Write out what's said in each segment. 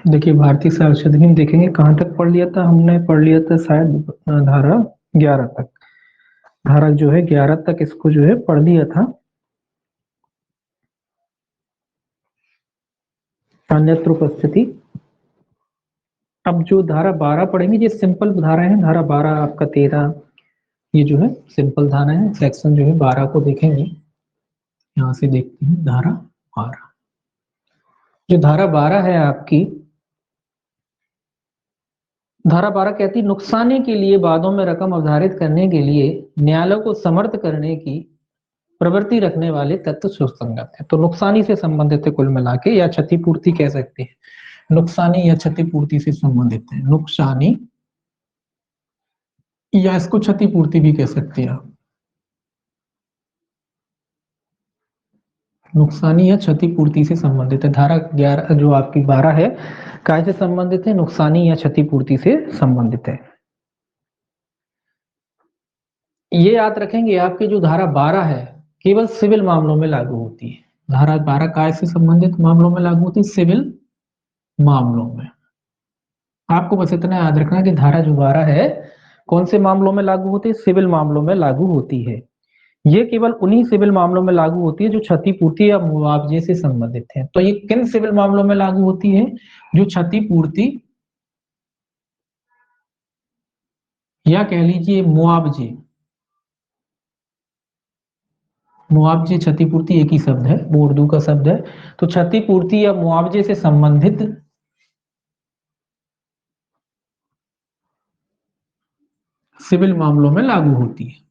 देखिए भारतीय संविधान अधिनियम देखेंगे कहाँ तक पढ़ लिया था हमने, पढ़ लिया था शायद धारा 11 तक। धारा जो है 11 तक इसको जो है पढ़ लिया था। अन्यत्र उपस्थिति। अब जो धारा 12 पढ़ेंगे ये सिंपल धारा है। धारा 12 आपका 13 ये जो है सिंपल धारा है। सेक्शन जो है 12 को देखेंगे, यहाँ से देखते हैं धारा 12। जो धारा 12 है आपकी, धारा 12 कहती है नुकसानी के लिए वादों में रकम अवधारित करने के लिए न्यायालय को समर्थ करने की प्रवृत्ति रखने वाले तत्व सुसंगत है। तो नुकसानी से संबंधित है कुल मिला के, या क्षतिपूर्ति कह सकते हैं। नुकसानी या क्षतिपूर्ति से संबंधित है। नुकसानी या इसको क्षतिपूर्ति भी कह सकते हैं आप। नुकसानी या क्षतिपूर्ति से संबंधित है। धारा 11 जो आपकी 12 है काय से संबंधित है? नुकसानी या क्षतिपूर्ति से संबंधित है। ये याद रखेंगे आपकी जो धारा 12 है केवल सिविल मामलों में लागू होती है। धारा 12 काय से संबंधित मामलों में लागू होती है? सिविल मामलों में। आपको बस इतना याद रखना कि धारा जो 12 है कौन से मामलों में लागू होती है? सिविल मामलों में लागू होती है। ये केवल उन्हीं सिविल मामलों में लागू होती है जो क्षतिपूर्ति या मुआवजे से संबंधित है। तो ये किन सिविल मामलों में लागू होती है? जो क्षतिपूर्ति या कह लीजिए मुआवजे, मुआवजे क्षतिपूर्ति एक ही शब्द है, वो उर्दू का शब्द है। तो क्षतिपूर्ति या मुआवजे से संबंधित सिविल मामलों में लागू होती है।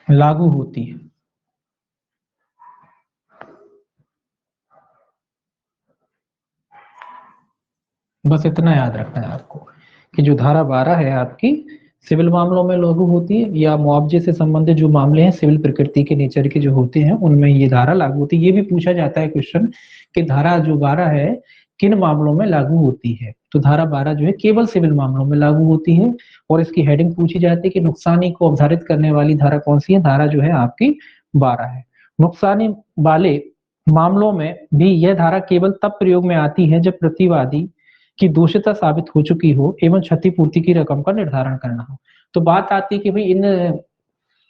लागू होती है। बस इतना याद रखना है आपको कि जो धारा 12 है आपकी सिविल मामलों में लागू होती है, या मुआवजे से संबंधित जो मामले हैं सिविल प्रकृति के नेचर के जो होते हैं उनमें ये धारा लागू होती है। ये भी पूछा जाता है क्वेश्चन कि धारा जो 12 है किन मामलों में लागू होती है। तो धारा 12 जो है केवल सिविल मामलों में लागू होती है, और इसकी हेडिंग पूछी जाती है कि नुकसानी को अवधारित करने वाली धारा कौन सी है? धारा जो है आपकी 12 है। नुकसानी वाले मामलों में भी यह धारा केवल तब प्रयोग में आती है जब प्रतिवादी की दोषिता साबित हो चुकी हो एवं क्षतिपूर्ति की रकम का निर्धारण करना हो। तो बात आती है कि भाई इन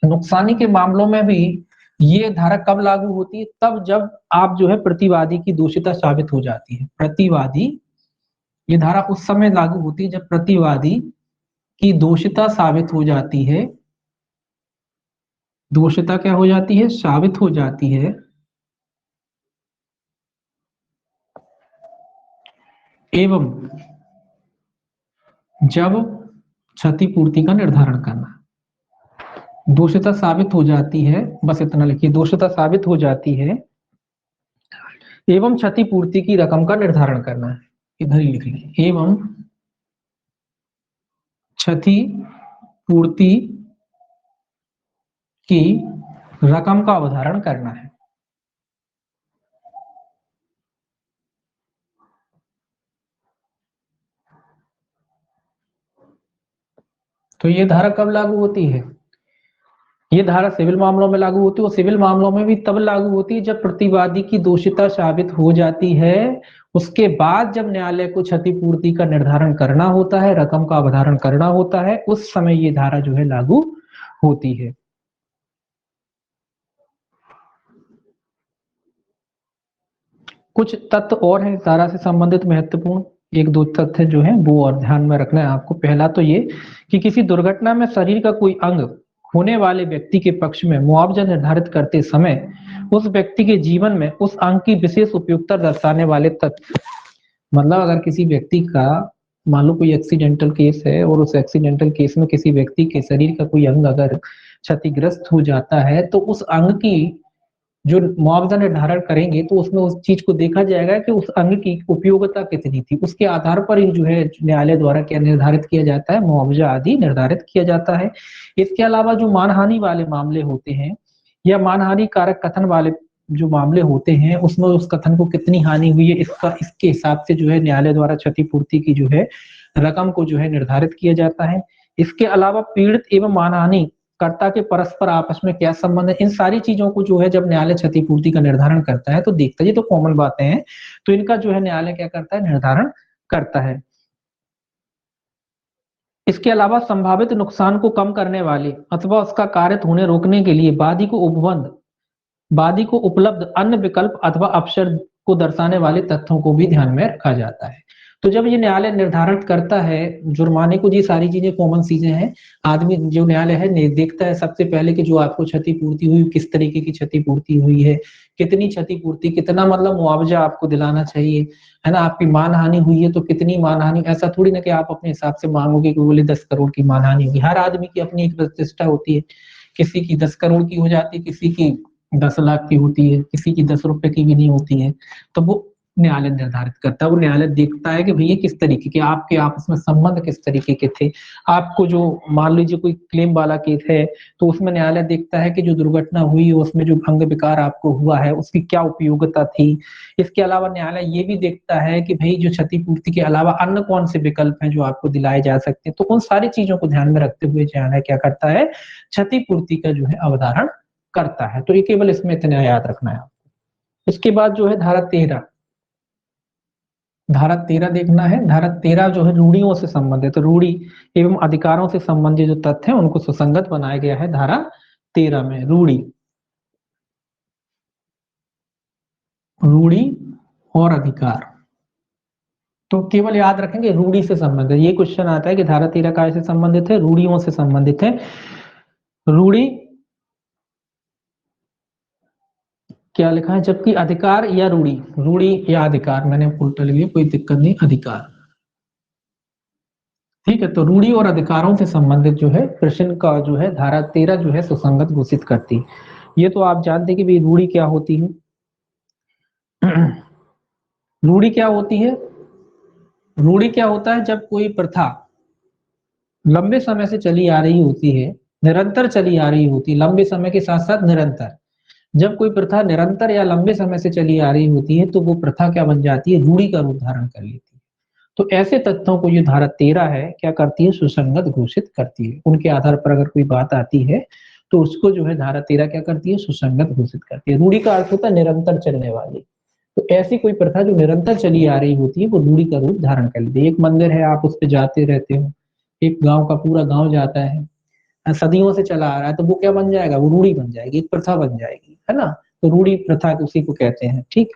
नुकसानी के मामलों में भी ये धारा कब लागू होती है? तब जब आप जो है प्रतिवादी की दोषिता साबित हो जाती है। प्रतिवादी, ये धारा उस समय लागू होती है जब प्रतिवादी की दोषिता साबित हो जाती है। दोषिता क्या हो जाती है? साबित हो जाती है। एवं जब क्षतिपूर्ति का निर्धारण करना। दोषिता साबित हो जाती है, बस इतना लिखिए, दोषिता साबित हो जाती है एवं क्षतिपूर्ति की रकम का निर्धारण करना है। इधर ही लिख लीजिए, एवं क्षतिपूर्ति की रकम का अवधारण करना है। तो ये धारा कब लागू होती है? ये धारा सिविल मामलों में लागू होती है, और सिविल मामलों में भी तब लागू होती है जब प्रतिवादी की दोषिता साबित हो जाती है। उसके बाद जब न्यायालय को क्षतिपूर्ति का निर्धारण करना होता है, रकम का अवधारण करना होता है, उस समय ये धारा जो है लागू होती है। कुछ तथ्य और हैं धारा से संबंधित महत्वपूर्ण, एक दो तथ्य जो है वो और ध्यान में रखना है आपको। पहला तो ये कि किसी दुर्घटना में शरीर का कोई अंग होने वाले व्यक्ति के पक्ष में मुआवजा निर्धारित करते समय उस व्यक्ति के जीवन में उस अंग की विशेष उपयुक्तता दर्शाने वाले तथ्य। मतलब अगर किसी व्यक्ति का मान लो कोई एक्सीडेंटल केस है और उस एक्सीडेंटल केस में किसी व्यक्ति के शरीर का कोई अंग अगर क्षतिग्रस्त हो जाता है तो उस अंग की जो मुआवजा निर्धारण करेंगे तो उसमें उस चीज को देखा जाएगा कि उस अंग की उपयोगिता कितनी थी। उसके आधार पर ही जो है न्यायालय द्वारा क्या निर्धारित किया जाता है? मुआवजा आदि निर्धारित किया जाता है। इसके अलावा जो मानहानि वाले मामले होते हैं या मानहानि कारक कथन वाले जो मामले होते हैं उसमें उस कथन को कितनी हानि हुई है इसके हिसाब से जो है न्यायालय द्वारा क्षतिपूर्ति की जो है रकम को जो है निर्धारित किया जाता है। इसके अलावा पीड़ित एवं मानहानि कर्ता के परस्पर आपस में क्या संबंध है, इन सारी चीजों को जो है जब न्यायालय क्षतिपूर्ति का निर्धारण करता है तो देखता है। ये तो कॉमन बातें हैं, तो इनका जो है न्यायालय क्या करता है, निर्धारण करता है। इसके अलावा संभावित नुकसान को कम करने वाले अथवा उसका कारित होने रोकने के लिए वादी को उपलब्ध अन्य विकल्प अथवा अवसर को दर्शाने वाले तथ्यों को भी ध्यान में रखा जाता है। तो जब ये न्यायालय निर्धारित करता है जुर्माने को, ये सारी चीजें कॉमन चीजें हैं। आदमी जो न्यायालय है देखता है सबसे पहले कि जो आपको क्षतिपूर्ति हुई किस तरीके की क्षतिपूर्ति हुई है, कितनी क्षतिपूर्ति, कितना मतलब मुआवजा आपको दिलाना चाहिए, है ना। आपकी मानहानि हुई है तो कितनी मानहानि, ऐसा थोड़ी ना कि आप अपने हिसाब से मांगोगे कि बोले 10 करोड़ की मानहानि होगी। हर आदमी की अपनी एक प्रतिष्ठा होती है, किसी की 10 करोड़ की हो जाती है, किसी की 10 लाख की होती है, किसी की 10 रुपए की भी नहीं होती है। तो वो न्यायालय निर्धारित करता है, वो न्यायालय देखता है कि भैया किस तरीके के आपके आपस में संबंध किस तरीके के थे। आपको जो मान लीजिए कोई क्लेम वाला केस है तो उसमें न्यायालय देखता है कि जो दुर्घटना हुई उसमें जो अंग विकार आपको हुआ है उसकी क्या उपयोगिता थी। इसके अलावा न्यायालय ये भी देखता है कि भाई जो क्षतिपूर्ति के अलावा अन्य कौन से विकल्प हैं जो आपको दिलाए जा सकते हैं। तो उन सारी चीजों को ध्यान में रखते हुए न्यायालय क्या करता है, क्षतिपूर्ति का जो है अवधारण करता है। तो ये केवल इसमें इतना याद रखना है। इसके बाद जो है धारा 13 देखना है। धारा 13 जो है रूढ़ियों से संबंधित, तो रूढ़ी एवं अधिकारों से संबंधित जो तथ्य हैं उनको सुसंगत बनाया गया है धारा 13 में। रूढ़ी और अधिकार तो केवल याद रखेंगे रूढ़ी से संबंधित। ये क्वेश्चन आता है कि धारा 13 काय से संबंधित है, रूढ़ियों से संबंधित है। रूढ़ी क्या लिखा है, जबकि अधिकार या रूढ़ी या अधिकार, मैंने उल्टा लिया कोई दिक्कत नहीं, अधिकार ठीक है। तो रूढ़ी और अधिकारों से संबंधित जो है प्रश्न का जो है धारा 13 जो है सुसंगत घोषित करती है। ये तो आप जानते हैं कि भाई रूढ़ी क्या होती है। रूढ़ी क्या होती है, रूढ़ी क्या होता है, जब कोई प्रथा लंबे समय से चली आ रही होती है, निरंतर चली आ रही होती है, लंबे समय के साथ साथ निरंतर, जब कोई प्रथा निरंतर या लंबे समय से चली आ रही होती है तो वो प्रथा क्या बन जाती है, रूढ़ी का रूप धारण कर लेती है। तो ऐसे तथ्यों को ये धारा 13 है क्या करती है, सुसंगत घोषित करती है। उनके आधार पर अगर कोई बात आती है तो उसको जो है धारा 13 क्या करती है, सुसंगत घोषित करती है। रूढ़ी का अर्थ होता है निरंतर चलने वाली। तो ऐसी कोई प्रथा जो निरंतर चली आ रही होती है वो रूढ़ी का रूप धारण कर लेती है। एक मंदिर है, आप उस पर जाते रहते हो, एक गांव का पूरा गांव जाता है, सदियों से चला आ रहा है, तो वो क्या बन जाएगा, वो रूढ़ी बन जाएगी, एक प्रथा बन जाएगी, है ना। तो रूढ़ी प्रथा उसी को कहते हैं। ठीक,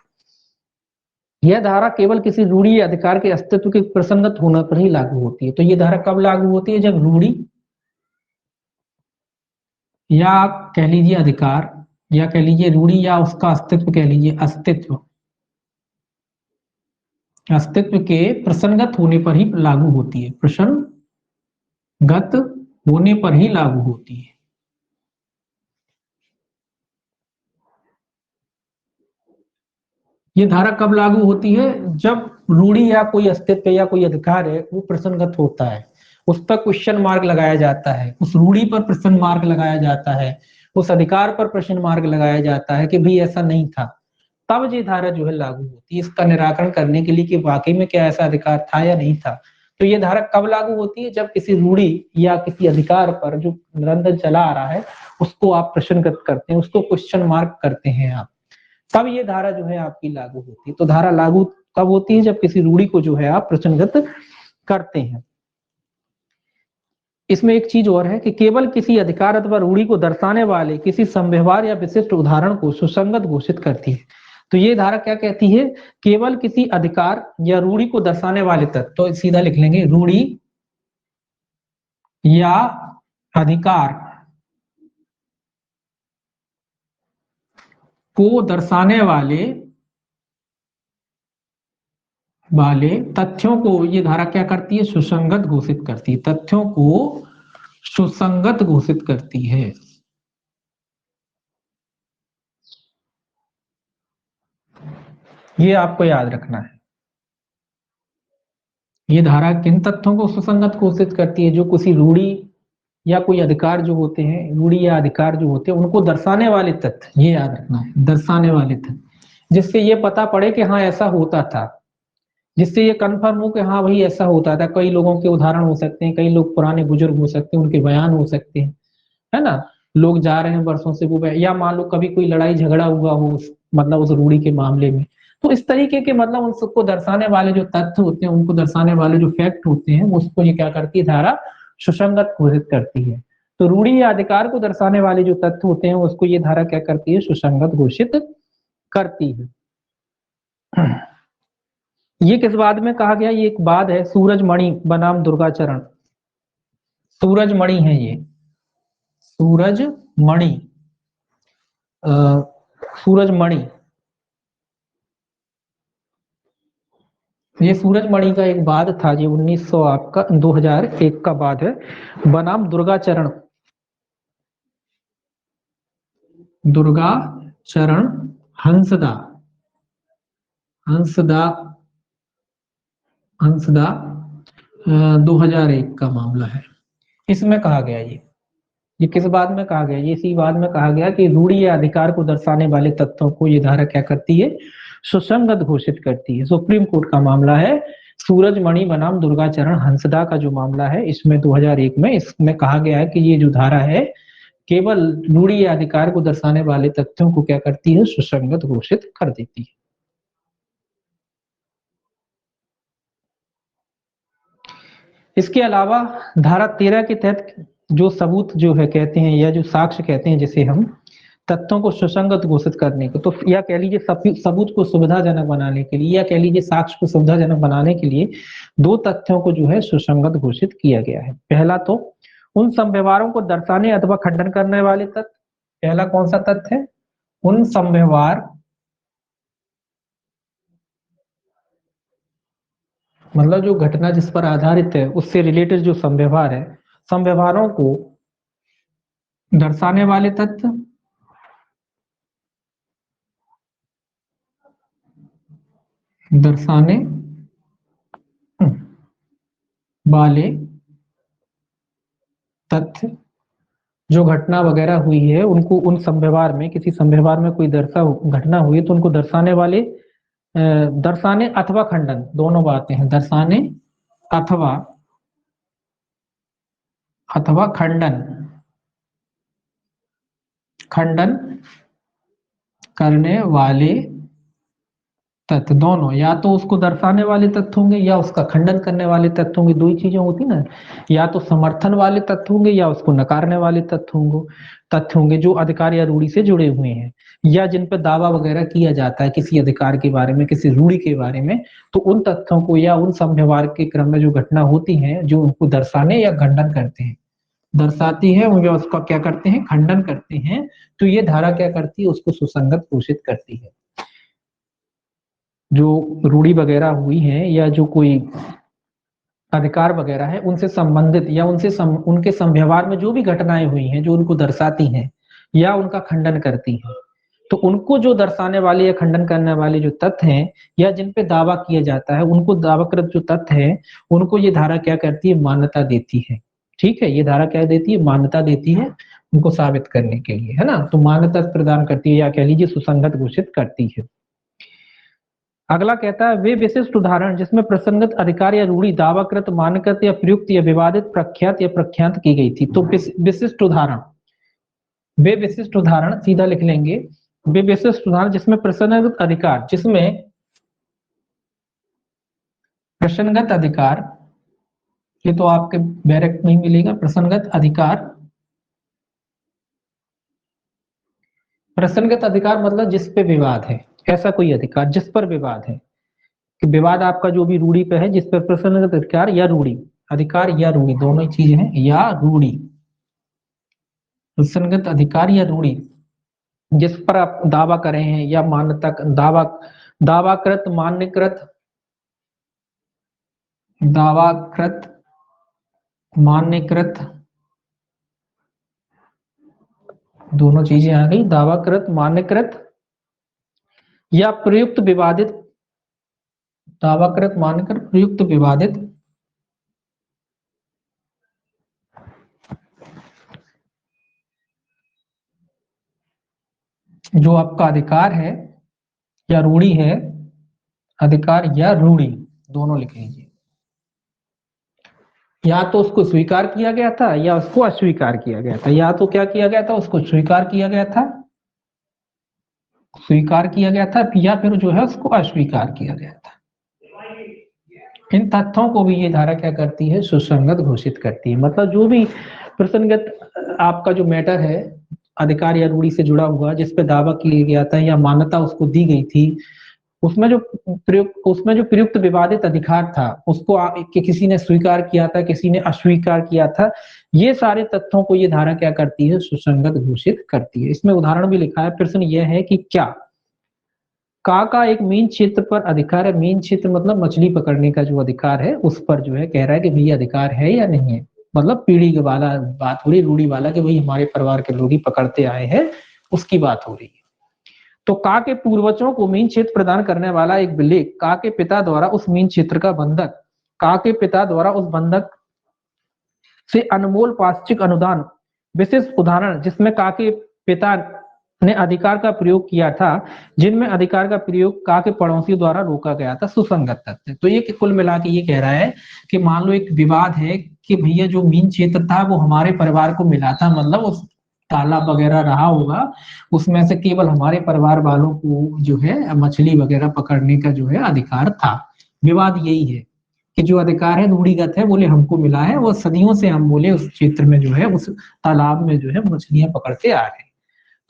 यह धारा केवल किसी रूढ़ी या अधिकार के अस्तित्व के प्रसंगत होने पर ही लागू होती है। तो ये धारा कब लागू होती है, जब रूढ़ी या कह लीजिए अधिकार या कह लीजिए रूढ़ी या उसका अस्तित्व, कह लीजिए अस्तित्व के प्रसंगत होने पर ही लागू होती है, प्रसंगत होने पर ही लागू होती है। ये धारा कब लागू होती है, जब रूढ़ी या कोई अस्तित्व या कोई अधिकार है वो प्रसंगत होता है, उस पर क्वेश्चन मार्क लगाया जाता है, उस रूढ़ी पर प्रश्न मार्क लगाया जाता है, उस अधिकार पर प्रश्न मार्क लगाया जाता है कि भाई ऐसा नहीं था, तब ये धारा जो है लागू होती है इसका निराकरण करने के लिए कि वाकई में क्या ऐसा अधिकार था या नहीं था। तो ये धारा कब लागू होती है, जब किसी रूढ़ी या किसी अधिकार पर जो निरंतर चला आ रहा है उसको आप प्रश्नगत करते हैं, उसको क्वेश्चन मार्क करते हैं आप, तब ये धारा जो है आपकी लागू होती है। तो धारा लागू कब होती है, जब किसी रूढ़ी को जो है आप प्रसंगत करते हैं। इसमें एक चीज और है कि केवल किसी अधिकार अथवा रूढ़ी को दर्शाने वाले किसी संव्यवहार या विशिष्ट उदाहरण को सुसंगत घोषित करती है। तो ये धारा क्या कहती है, केवल किसी अधिकार या रूढ़ी को दर्शाने वाले तत्व, तो सीधा लिख लेंगे रूढ़ी या अधिकार को दर्शाने वाले तथ्यों को ये धारा क्या करती है, सुसंगत घोषित करती है, तथ्यों को सुसंगत घोषित करती है। ये आपको याद रखना है। ये धारा किन तथ्यों को सुसंगत घोषित करती है, जो किसी रूढ़ी या कोई अधिकार जो होते हैं, रूढ़ी या अधिकार जो होते हैं उनको दर्शाने वाले तथ्य, ये याद रखना है, दर्शाने वाले तथ्य, जिससे ये पता पड़े कि हाँ ऐसा होता था, जिससे ये कंफर्म हो कि हाँ भाई ऐसा होता था। कई लोगों के उदाहरण हो सकते हैं, कई लोग पुराने बुजुर्ग हो सकते हैं, उनके बयान हो सकते हैं, है ना, लोग जा रहे हैं वर्षों से वो, या मान लो कभी कोई लड़ाई झगड़ा हुआ हो मतलब उस रूढ़ी के मामले में, तो इस तरीके के मतलब उन सबको दर्शाने वाले जो तथ्य होते हैं, उनको दर्शाने वाले जो फैक्ट होते हैं, उसको ये क्या करती है धारा सुसंगत घोषित करती है। तो रूढ़ी या अधिकार को दर्शाने वाले जो तथ्य होते हैं उसको ये धारा क्या करती है, सुसंगत घोषित करती है। ये किस बाद में कहा गया, ये एक बाद है सूरजमणि बनाम दुर्गाचरण। सूरजमणि है ये, सूरजमणि, सूरजमणि, ये सूरजमणि का एक बाद था, ये 1900 आपका 2001 का बाद है, बनाम दुर्गाचरण, दुर्गाचरण हंसदा, हंसदा, हंसदा 2001 का मामला है। इसमें कहा गया ये किस बात में कहा गया, ये इसी बात में कहा गया कि रूढ़ी या अधिकार को दर्शाने वाले तत्वों को ये धारा क्या करती है, सुसंगत घोषित करती है। सुप्रीम कोर्ट का मामला है सूरजमणि बनाम दुर्गाचरण हंसदा का जो मामला है, इसमें 2001 में इसमें कहा गया है कि ये जो धारा है केवल रूढ़ी या अधिकार को दर्शाने वाले तथ्यों को क्या करती है, सुसंगत घोषित कर देती है। इसके अलावा धारा 13 के तहत जो सबूत जो है कहते हैं, या जो साक्ष्य कहते हैं जिसे हम, तथ्यों को सुसंगत घोषित करने को, तो या कह लीजिए सबूत को सुविधाजनक बनाने के लिए, या कह लीजिए साक्ष्य को सुविधाजनक बनाने के लिए दो तथ्यों को जो है सुसंगत घोषित किया गया है। पहला तो उन संव्यवहारों को दर्शाने अथवा खंडन करने वाले तथ्य, पहला कौन सा तथ्य है, उन संव्यवहार मतलब जो घटना जिस पर आधारित है उससे रिलेटेड जो संव्यवहार है, संव्यवहारों को दर्शाने वाले तथ्य, दर्शाने वाले तथ्य, जो घटना वगैरह हुई है उनको उन संव्यवहार में, किसी संव्यवहार में कोई घटना हुई तो उनको दर्शाने वाले, दर्शाने अथवा खंडन दोनों बातें हैं, दर्शाने अथवा अथवा खंडन, खंडन करने वाले तथ्य, दोनों, या तो उसको दर्शाने वाले तथ्य होंगे या उसका खंडन करने वाले तथ्य होंगे, दो ही चीजें होती ना, या तो समर्थन वाले तथ्य होंगे या उसको नकारने वाले तथ्य होंगे जो अधिकार या रूढ़ी से जुड़े हुए हैं, या जिन पर दावा वगैरह किया जाता है किसी अधिकार के बारे में, किसी रूढ़ी के बारे में, तो उन तथ्यों को या उन संव्यवहार के क्रम में जो घटना होती है जो उनको दर्शाने या खंडन करते हैं, दर्शाती है या उसका क्या करते हैं, खंडन करते हैं, तो ये धारा क्या करती है, उसको सुसंगत घोषित करती है। जो रूढ़ी वगैरह हुई है या जो कोई अधिकार वगैरह है उनसे संबंधित या उनके संव्यवहार में जो भी घटनाएं हुई हैं जो उनको दर्शाती हैं या उनका खंडन करती हैं, तो उनको जो दर्शाने वाले या खंडन करने वाले जो तथ्य हैं या जिन पे दावा किया जाता है, उनको दावाकृत जो तथ्य है उनको ये धारा क्या करती है, मान्यता देती है। ठीक है, ये धारा क्या देती है, मान्यता देती है उनको साबित करने के लिए, है ना, तो मान्यता प्रदान करती है या कह लीजिए सुसंगत घोषित करती है। अगला कहता है वे विशिष्ट उदाहरण जिसमें प्रसंगत अधिकार या रूढ़ी दावाकृत, मान्यकृत या प्रयुक्त या विवादित, प्रख्यात या प्रख्यात की गई थी। तो विशिष्ट उदाहरण, वे विशिष्ट उदाहरण सीधा लिख लेंगे, वे विशिष्ट उदाहरण जिसमें प्रसंगत अधिकार, जिसमें प्रसंगत अधिकार, ये तो आपके बैरक में ही मिलेगा, प्रसंगत अधिकार, प्रसंगत अधिकार मतलब जिस पे विवाद है, ऐसा कोई अधिकार जिस पर विवाद है, कि विवाद आपका जो भी रूढ़ी पे है, जिस पर प्रसंगत अधिकार या रूढ़ी, अधिकार या रूढ़ी दोनों ही चीज है, या रूढ़ी, प्रसंगत अधिकार या रूढ़ी जिस पर आप दावा करें हैं या मान्यता दावाकृत, मान्यकृत, दावाकृत, मान्यकृत, दोनों चीजें आ गई, दावाकृत, मान्यकृत या प्रयुक्त विवादित, दावाकृत, मान्यकृत, प्रयुक्त विवादित, जो आपका अधिकार है या रूढ़ी है, अधिकार या रूढ़ी दोनों लिख लीजिए। या तो उसको स्वीकार किया गया था या उसको अस्वीकार किया गया था। या तो क्या किया गया था, उसको स्वीकार किया गया था, स्वीकार किया गया था, या फिर जो है उसको अस्वीकार किया गया था। इन तथ्यों को भी ये धारा क्या करती है, सुसंगत घोषित करती है। मतलब जो भी प्रसंगत आपका जो मैटर है, अधिकार या रूढ़ि से जुड़ा हुआ, जिस पे दावा किया गया था या मान्यता उसको दी गई थी, उसमें जो प्रयुक्त विवादित अधिकार था उसको कि किसी ने स्वीकार किया था, किसी ने अस्वीकार किया था, ये सारे तथ्यों को ये धारा क्या करती है, सुसंगत घोषित करती है। इसमें उदाहरण भी लिखा है। प्रश्न यह है कि क्या का एक मीन क्षेत्र पर अधिकार है। मीन क्षेत्र मतलब मछली पकड़ने का जो अधिकार है, उस पर जो है कह रहा है कि भैया अधिकार है या नहीं है। मतलब पीढ़ी के वाला बात हो रही, रूढ़ी वाला, कि भाई हमारे परिवार के लोग ही पकड़ते आए हैं, उसकी बात हो रही है। तो का के पूर्वजों को मीन क्षेत्र प्रदान करने वाला एक विलेख का के पिता द्वारा उस मीन क्षेत्र का बंधक, का के पिता द्वारा उस बंधक से अनमोल पाक्षिक अनुदान, विशेष उदाहरण जिसमें का के पिता ने अधिकार का प्रयोग किया था, जिनमें अधिकार का प्रयोग का के पड़ोसियों द्वारा रोका गया था, सुसंगत तथ्य। तो ये कुल मिला के ये कह रहा है कि मान लो एक विवाद है कि भैया जो मीन क्षेत्र था वो हमारे परिवार को मिला था, मतलब उस तालाब वगैरह रहा होगा, उसमें से केवल हमारे परिवार वालों को जो है मछली वगैरह पकड़ने का जो है अधिकार था। विवाद यही है कि जो अधिकार है रूढ़िगत है, बोले हमको मिला है, वो सदियों से हम बोले उस क्षेत्र में जो है, उस तालाब में जो है मछलियां पकड़ते आ रहे हैं।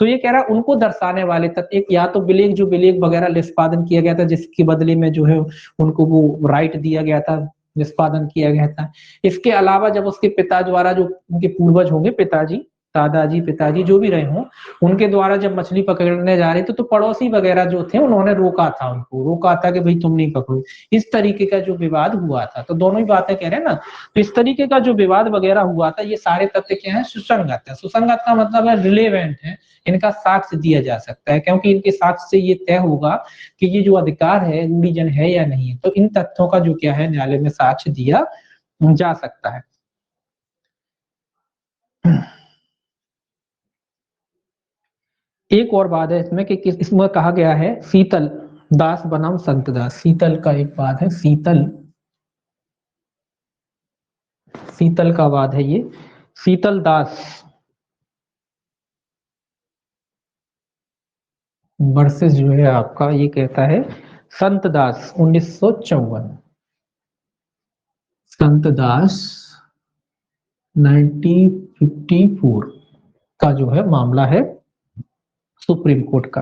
तो ये कह रहा है उनको दर्शाने वाले तथ्य, एक या तो विलेख, जो विलेख वगैरह निष्पादन किया गया था, जिसके बदले में जो है उनको वो राइट दिया गया था, निष्पादन किया गया था। इसके अलावा जब उसके पिता द्वारा, जो उनके पूर्वज होंगे, पिताजी, दादाजी, पिताजी जो भी रहे हों, उनके द्वारा जब मछली पकड़ने जा रहे थे तो पड़ोसी वगैरह जो थे उन्होंने रोका था, उनको रोका था कि भाई तुम नहीं पकड़ो। इस तरीके का जो विवाद हुआ था, तो दोनों ही बातें कह रहे हैं ना। तो इस तरीके का जो विवाद वगैरह हुआ था, ये सारे तथ्य क्या है, सुसंगत है। सुसंगत का मतलब है रिलेवेंट है, इनका साक्ष्य दिया जा सकता है, क्योंकि इनके साक्ष्य से ये तय होगा कि ये जो अधिकार है रूढ़िजन है या नहीं है। तो इन तथ्यों का जो क्या है, न्यायालय में साक्ष्य दिया जा सकता है। एक और बात है इसमें कि इसमें कहा गया है शीतल दास बनाम संत दास। शीतल का एक बात है, शीतल, शीतल का वाद है ये, शीतल दास वर्सेस जो है आपका, ये कहता है संत दास 1954, संत दास 1954 का जो है मामला है सुप्रीम कोर्ट का।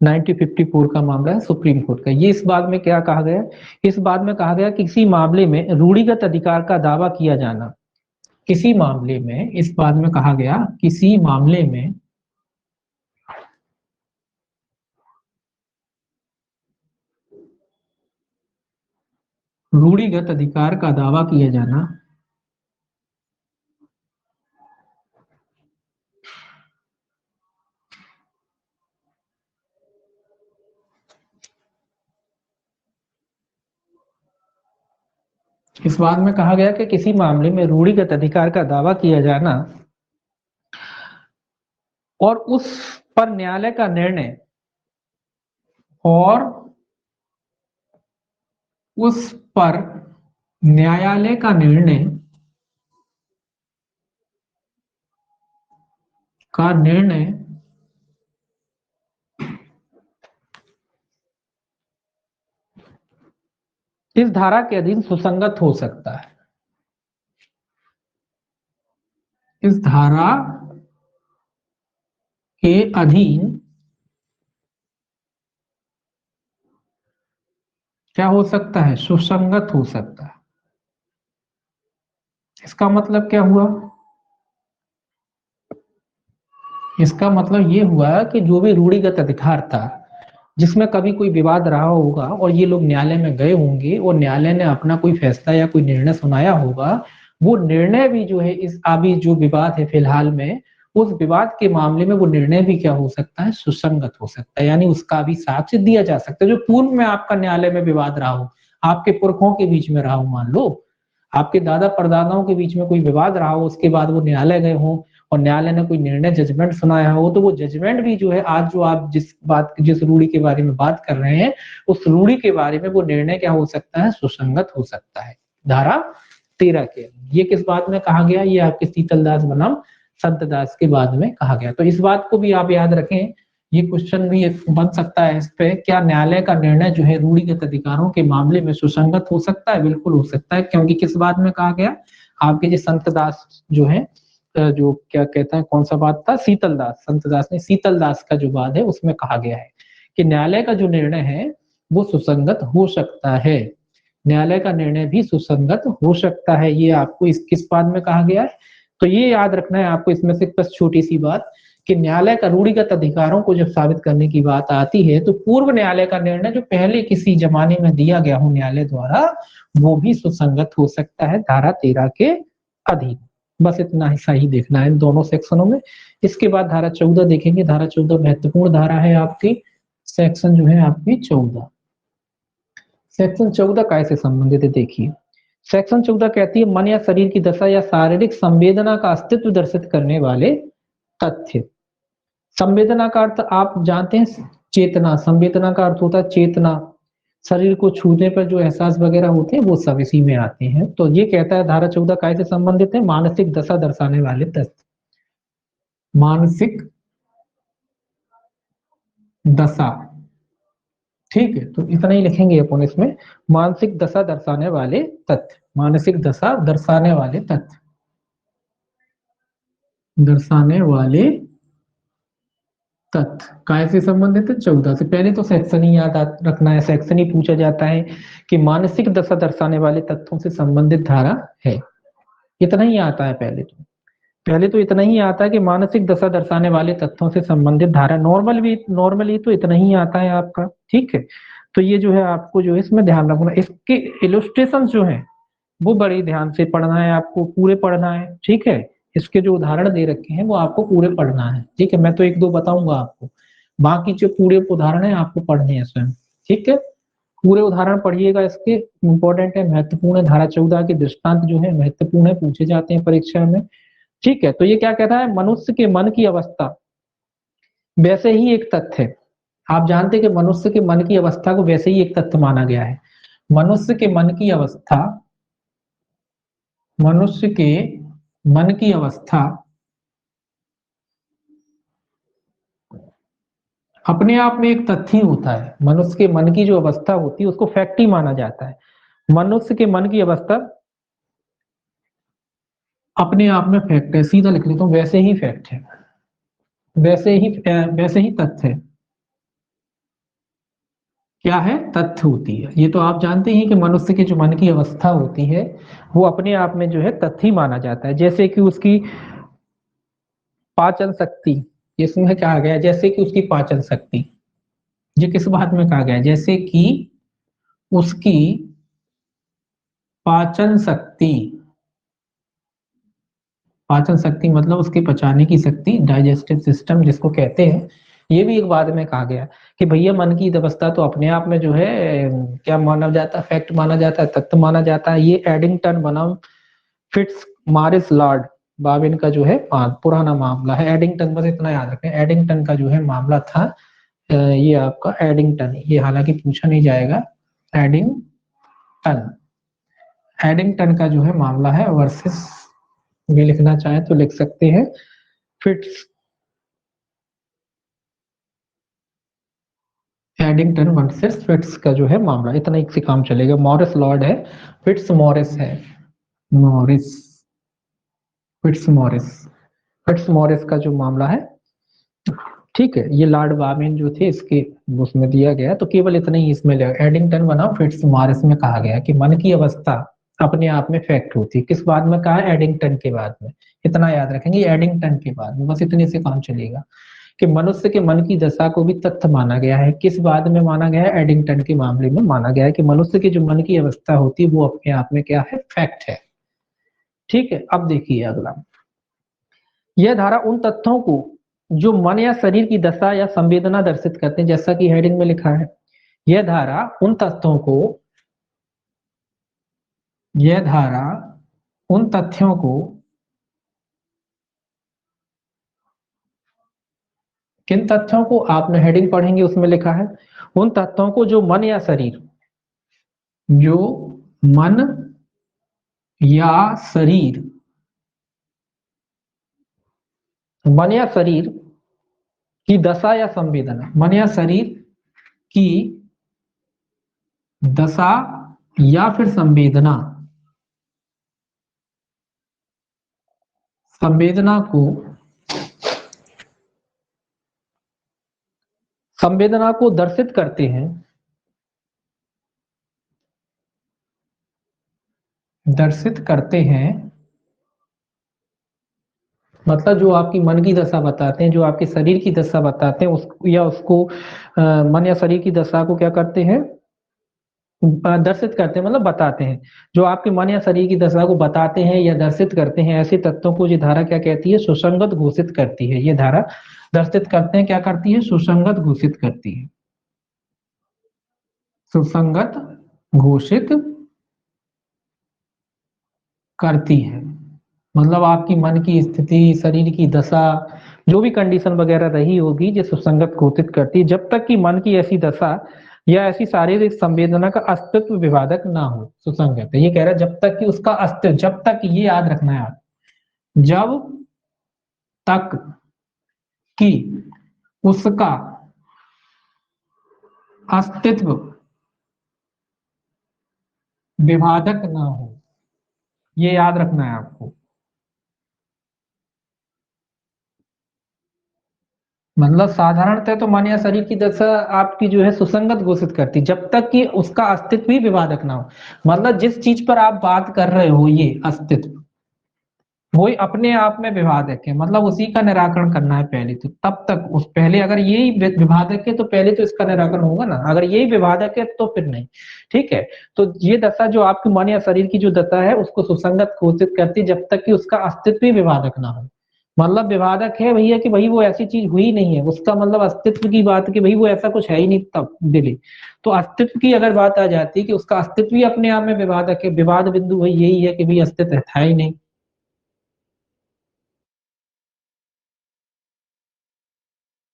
1954 का मामला है सुप्रीम कोर्ट का। ये इस बात में क्या कहा गया, इस बात में कहा गया कि किसी मामले में रूढ़िगत अधिकार का दावा किया जाना, किसी मामले में, इस बात में कहा गया किसी मामले में रूढ़िगत अधिकार का दावा किया जाना इस बात में कहा गया कि किसी मामले में रूढ़िगत अधिकार का दावा किया जाना और उस पर न्यायालय का निर्णय, और उस पर न्यायालय का निर्णय का निर्णय इस धारा के अधीन सुसंगत हो सकता है। इस धारा के अधीन क्या हो सकता है, सुसंगत हो सकता है। इसका मतलब क्या हुआ, इसका मतलब ये हुआ कि जो भी रूढ़िगत अधिकार था, जिसमें कभी कोई विवाद रहा होगा और ये लोग न्यायालय में गए होंगे और न्यायालय ने अपना कोई फैसला या कोई निर्णय सुनाया होगा, वो निर्णय भी जो है इस अभी जो विवाद है फिलहाल में, उस विवाद के मामले में वो निर्णय भी क्या हो सकता है, सुसंगत हो सकता है। यानी उसका भी साक्ष्य दिया जा सकता है। जो पूर्व में आपका न्यायालय में विवाद रहा हो, आपके पुरखों के बीच में रहा हो, मान लो आपके दादा परदादाओं के बीच में कोई विवाद रहा हो, उसके बाद वो न्यायालय गए हो और न्यायालय ने कोई निर्णय, जजमेंट सुनाया हो, तो वो जजमेंट भी जो है आज जो आप जिस रूढ़ी के बारे में बात कर रहे हैं, उस रूढ़ी के बारे में वो निर्णय क्या हो सकता है, सुसंगत हो सकता है। धारा 13 के। ये किस बात में कहा गया? ये आपके शीतलदास बनाम संतदास के बाद में कहा गया। तो इस बात को भी आप याद रखें, ये क्वेश्चन भी बन सकता है इस पे, क्या न्यायालय का निर्णय जो है रूढ़िगत अधिकारों के मामले में सुसंगत हो सकता है? बिल्कुल हो सकता है, क्योंकि किस बात में कहा गया? आपके जो संतदास जो है, जो क्या कहता है, कौन सा बात था? शीतलदास, संतदास ने शीतलदास का जो बात है उसमें कहा गया है कि न्यायालय का जो निर्णय है वो सुसंगत हो सकता है। न्यायालय का निर्णय भी सुसंगत हो सकता है। ये आपको इस किस बात में कहा गया है? तो ये याद रखना है आपको इसमें से बस छोटी सी बात, कि न्यायालय का रूढ़िगत अधिकारों को जब साबित करने की बात आती है तो पूर्व न्यायालय का निर्णय जो पहले किसी जमाने में दिया गया हो न्यायालय द्वारा, वो भी सुसंगत हो सकता है धारा 13 के अधीन। बस इतना हिस्सा ही देखना है इन दोनों सेक्शनों में। इसके बाद धारा 14 देखेंगे। धारा 14 महत्वपूर्ण धारा है आपकी, सेक्शन जो है आपकी 14। सेक्शन 14 काय से संबंधित है? देखिए, सेक्शन 14 कहती है मन या शरीर की दशा या शारीरिक संवेदना का अस्तित्व दर्शित करने वाले तथ्य। संवेदना का अर्थ आप जानते हैं, चेतना। संवेदना का अर्थ होता है चेतना, शरीर को छूने पर जो एहसास वगैरह होते हैं वो सब इसी में आते हैं। तो ये कहता है धारा 14 काय से संबंधित है? मानसिक दशा दर्शाने वाले तथ्य। मानसिक दशा, ठीक है, तो इतना ही लिखेंगे अपन इसमें, मानसिक दशा दर्शाने वाले तथ्य। मानसिक दशा दर्शाने वाले तथ्य, दर्शाने वाले तथ्य काय से संबंधित है? 14 से। पहले तो सेक्शन ही याद रखना है, सेक्शन ही पूछा जाता है कि मानसिक दशा दर्शाने वाले तथ्यों से संबंधित धारा है। इतना ही आता है पहले तो इतना ही आता है कि मानसिक दशा दर्शाने वाले तथ्यों से संबंधित धारा। नॉर्मली तो इतना ही आता है आपका, ठीक है। तो ये जो है आपको जो है इसमें ध्यान रखना, इसके इलस्ट्रेशन जो है वो बड़ी ध्यान से पढ़ना है आपको, पूरे पढ़ना है, ठीक है। इसके जो उदाहरण दे रखे हैं वो आपको पूरे पढ़ना है, ठीक है। मैं तो एक दो बताऊंगा आपको, बाकी जो पूरे उदाहरण है आपको पढ़ने हैं स्वयं, ठीक है। पूरे उदाहरण पढ़िएगा इसके, इंपॉर्टेंट है, महत्वपूर्ण है। धारा 14 के दृष्टांत जो है महत्वपूर्ण है, पूछे जाते हैं परीक्षा में, ठीक है। तो ये क्या कहता है? मनुष्य के मन की अवस्था वैसे ही एक तथ्य है। आप जानते हैं कि मनुष्य के मन की अवस्था को वैसे ही एक तथ्य माना गया है। मनुष्य के मन की अवस्था, मनुष्य के मन की अवस्था अपने आप में एक तथ्य होता है। मनुष्य के मन की जो अवस्था होती है उसको फैक्ट ही माना जाता है। मनुष्य के मन की अवस्था अपने आप में फैक्ट है, सीधा लिख लेता हूं, वैसे ही फैक्ट है, वैसे ही तथ्य है। क्या है? तथ्य होती है। ये तो आप जानते हैं कि मनुष्य के जो मन की अवस्था होती है वो अपने आप में जो है तथ्य ही माना जाता है। जैसे कि उसकी पाचन शक्ति, इसमें कहा गया जैसे कि उसकी पाचन शक्ति, ये किस बात में कहा गया? जैसे कि उसकी पाचन शक्ति, पाचन शक्ति मतलब उसके पचाने की शक्ति, डाइजेस्टिव सिस्टम जिसको कहते हैं। ये भी एक बाद में कहा गया कि भैया मन की अवस्था तो अपने आप में जो है क्या माना जाता है? फैक्ट माना जाता है, तथ्य माना जाता है। ये एडिंगटन बनाम फिट्स मॉरिस लॉर्ड बाबिन का जो है पुराना मामला है। एडिंगटन, बस इतना याद रखें, एडिंगटन का जो है मामला था। ये आपका एडिंगटन, ये हालांकि पूछा नहीं जाएगा। एडिंगटन, एडिंगटन का जो है मामला है वर्सेस, भी लिखना चाहे तो लिख सकते हैं, फिट्स एडिंगटन वर्सेस फिट्स का जो है मामला। इतना एक से काम चलेगा। मॉरिस लॉर्ड है, फिट्स मॉरिस है, Morris, fits Morris, fits Morris का जो मामला है, ठीक है। ये लॉर्ड बामिन जो थे इसके उसमें दिया गया, तो केवल इतना ही इसमें एडिंगटन बना फिट्स मॉरिस में कहा गया कि मन की अवस्था अपने आप में फैक्ट होती है। किस बाद में कहा है? एडिंगटन के बाद में। इतना याद रखेंगे, एडिंगटन के बाद में, बस इतने से काम चलेगा कि मनुष्य के मन की दशा को भी तथ्य माना गया है। किस बाद में माना गया है? एडिंगटन के मामले में माना गया है कि मनुष्य की जो मन की अवस्था होती है वो अपने आप में क्या है? फैक्ट है, ठीक है। अब देखिए अगला, यह धारा उन तथ्यों को जो मन या शरीर की दशा या संवेदना दर्शित करते हैं, जैसा कि हेडिंग में लिखा है, यह धारा उन तथ्यों को, यह धारा उन तथ्यों को, किन तथ्यों को? आपने हेडिंग पढ़ेंगे उसमें लिखा है उन तथ्यों को जो मन या शरीर, जो मन या शरीर, मन या शरीर की दशा या संवेदना, मन या शरीर की दशा या फिर संवेदना, संवेदना को, संवेदना को दर्शित करते हैं, दर्शित करते हैं, मतलब जो आपकी मन की दशा बताते हैं, जो आपके शरीर की दशा बताते हैं, उस या उसको मन या शरीर की दशा को क्या करते हैं, दर्शित करते हैं, मतलब बताते हैं। जो आपके मन या शरीर की दशा को बताते हैं या दर्शित करते हैं, ऐसे तत्वों को ये धारा क्या कहती है, सुसंगत घोषित करती है। ये धारा दर्शित करते हैं, क्या करती है, सुसंगत घोषित करती है, सुसंगत घोषित करती है। मतलब आपकी मन की स्थिति, शरीर की दशा, जो भी कंडीशन वगैरह रही होगी, ये सुसंगत घोषित करती है, जब तक कि मन की ऐसी दशा या ऐसी शारीरिक संवेदना का अस्तित्व विवादक ना हो। सुसंगत है, ये कह रहा है जब तक कि उसका अस्तित्व, जब तक, ये याद रखना है आप, जब तक कि उसका अस्तित्व विवादक ना हो, ये याद रखना है आपको। मतलब साधारणतः तो मन या शरीर की दशा आपकी जो है सुसंगत घोषित करती, जब तक कि उसका अस्तित्व भी विवादक ना हो। मतलब जिस चीज पर आप बात कर रहे हो, ये अस्तित्व, वही अपने आप में विवादक है, मतलब उसी का निराकरण करना है पहले तो, तब तक उस पहले अगर यही विवादक है तो पहले तो इसका निराकरण होगा ना, अगर यही विवादक है तो फिर नहीं। ठीक है, तो ये दशा जो आपकी मन या शरीर की जो दशा है, उसको सुसंगत घोषित करती है जब तक कि उसका अस्तित्व ही विवादक ना हो। मतलब विवादक है भैया कि भाई वो ऐसी चीज हुई नहीं है, उसका मतलब अस्तित्व की बात कि भाई वो ऐसा कुछ है ही नहीं, तब दिले। तो अस्तित्व की अगर बात आ जाती है कि उसका अस्तित्व ही अपने आप में विवादक है, विवाद बिंदु वही यही है कि भाई अस्तित्व था ही नहीं।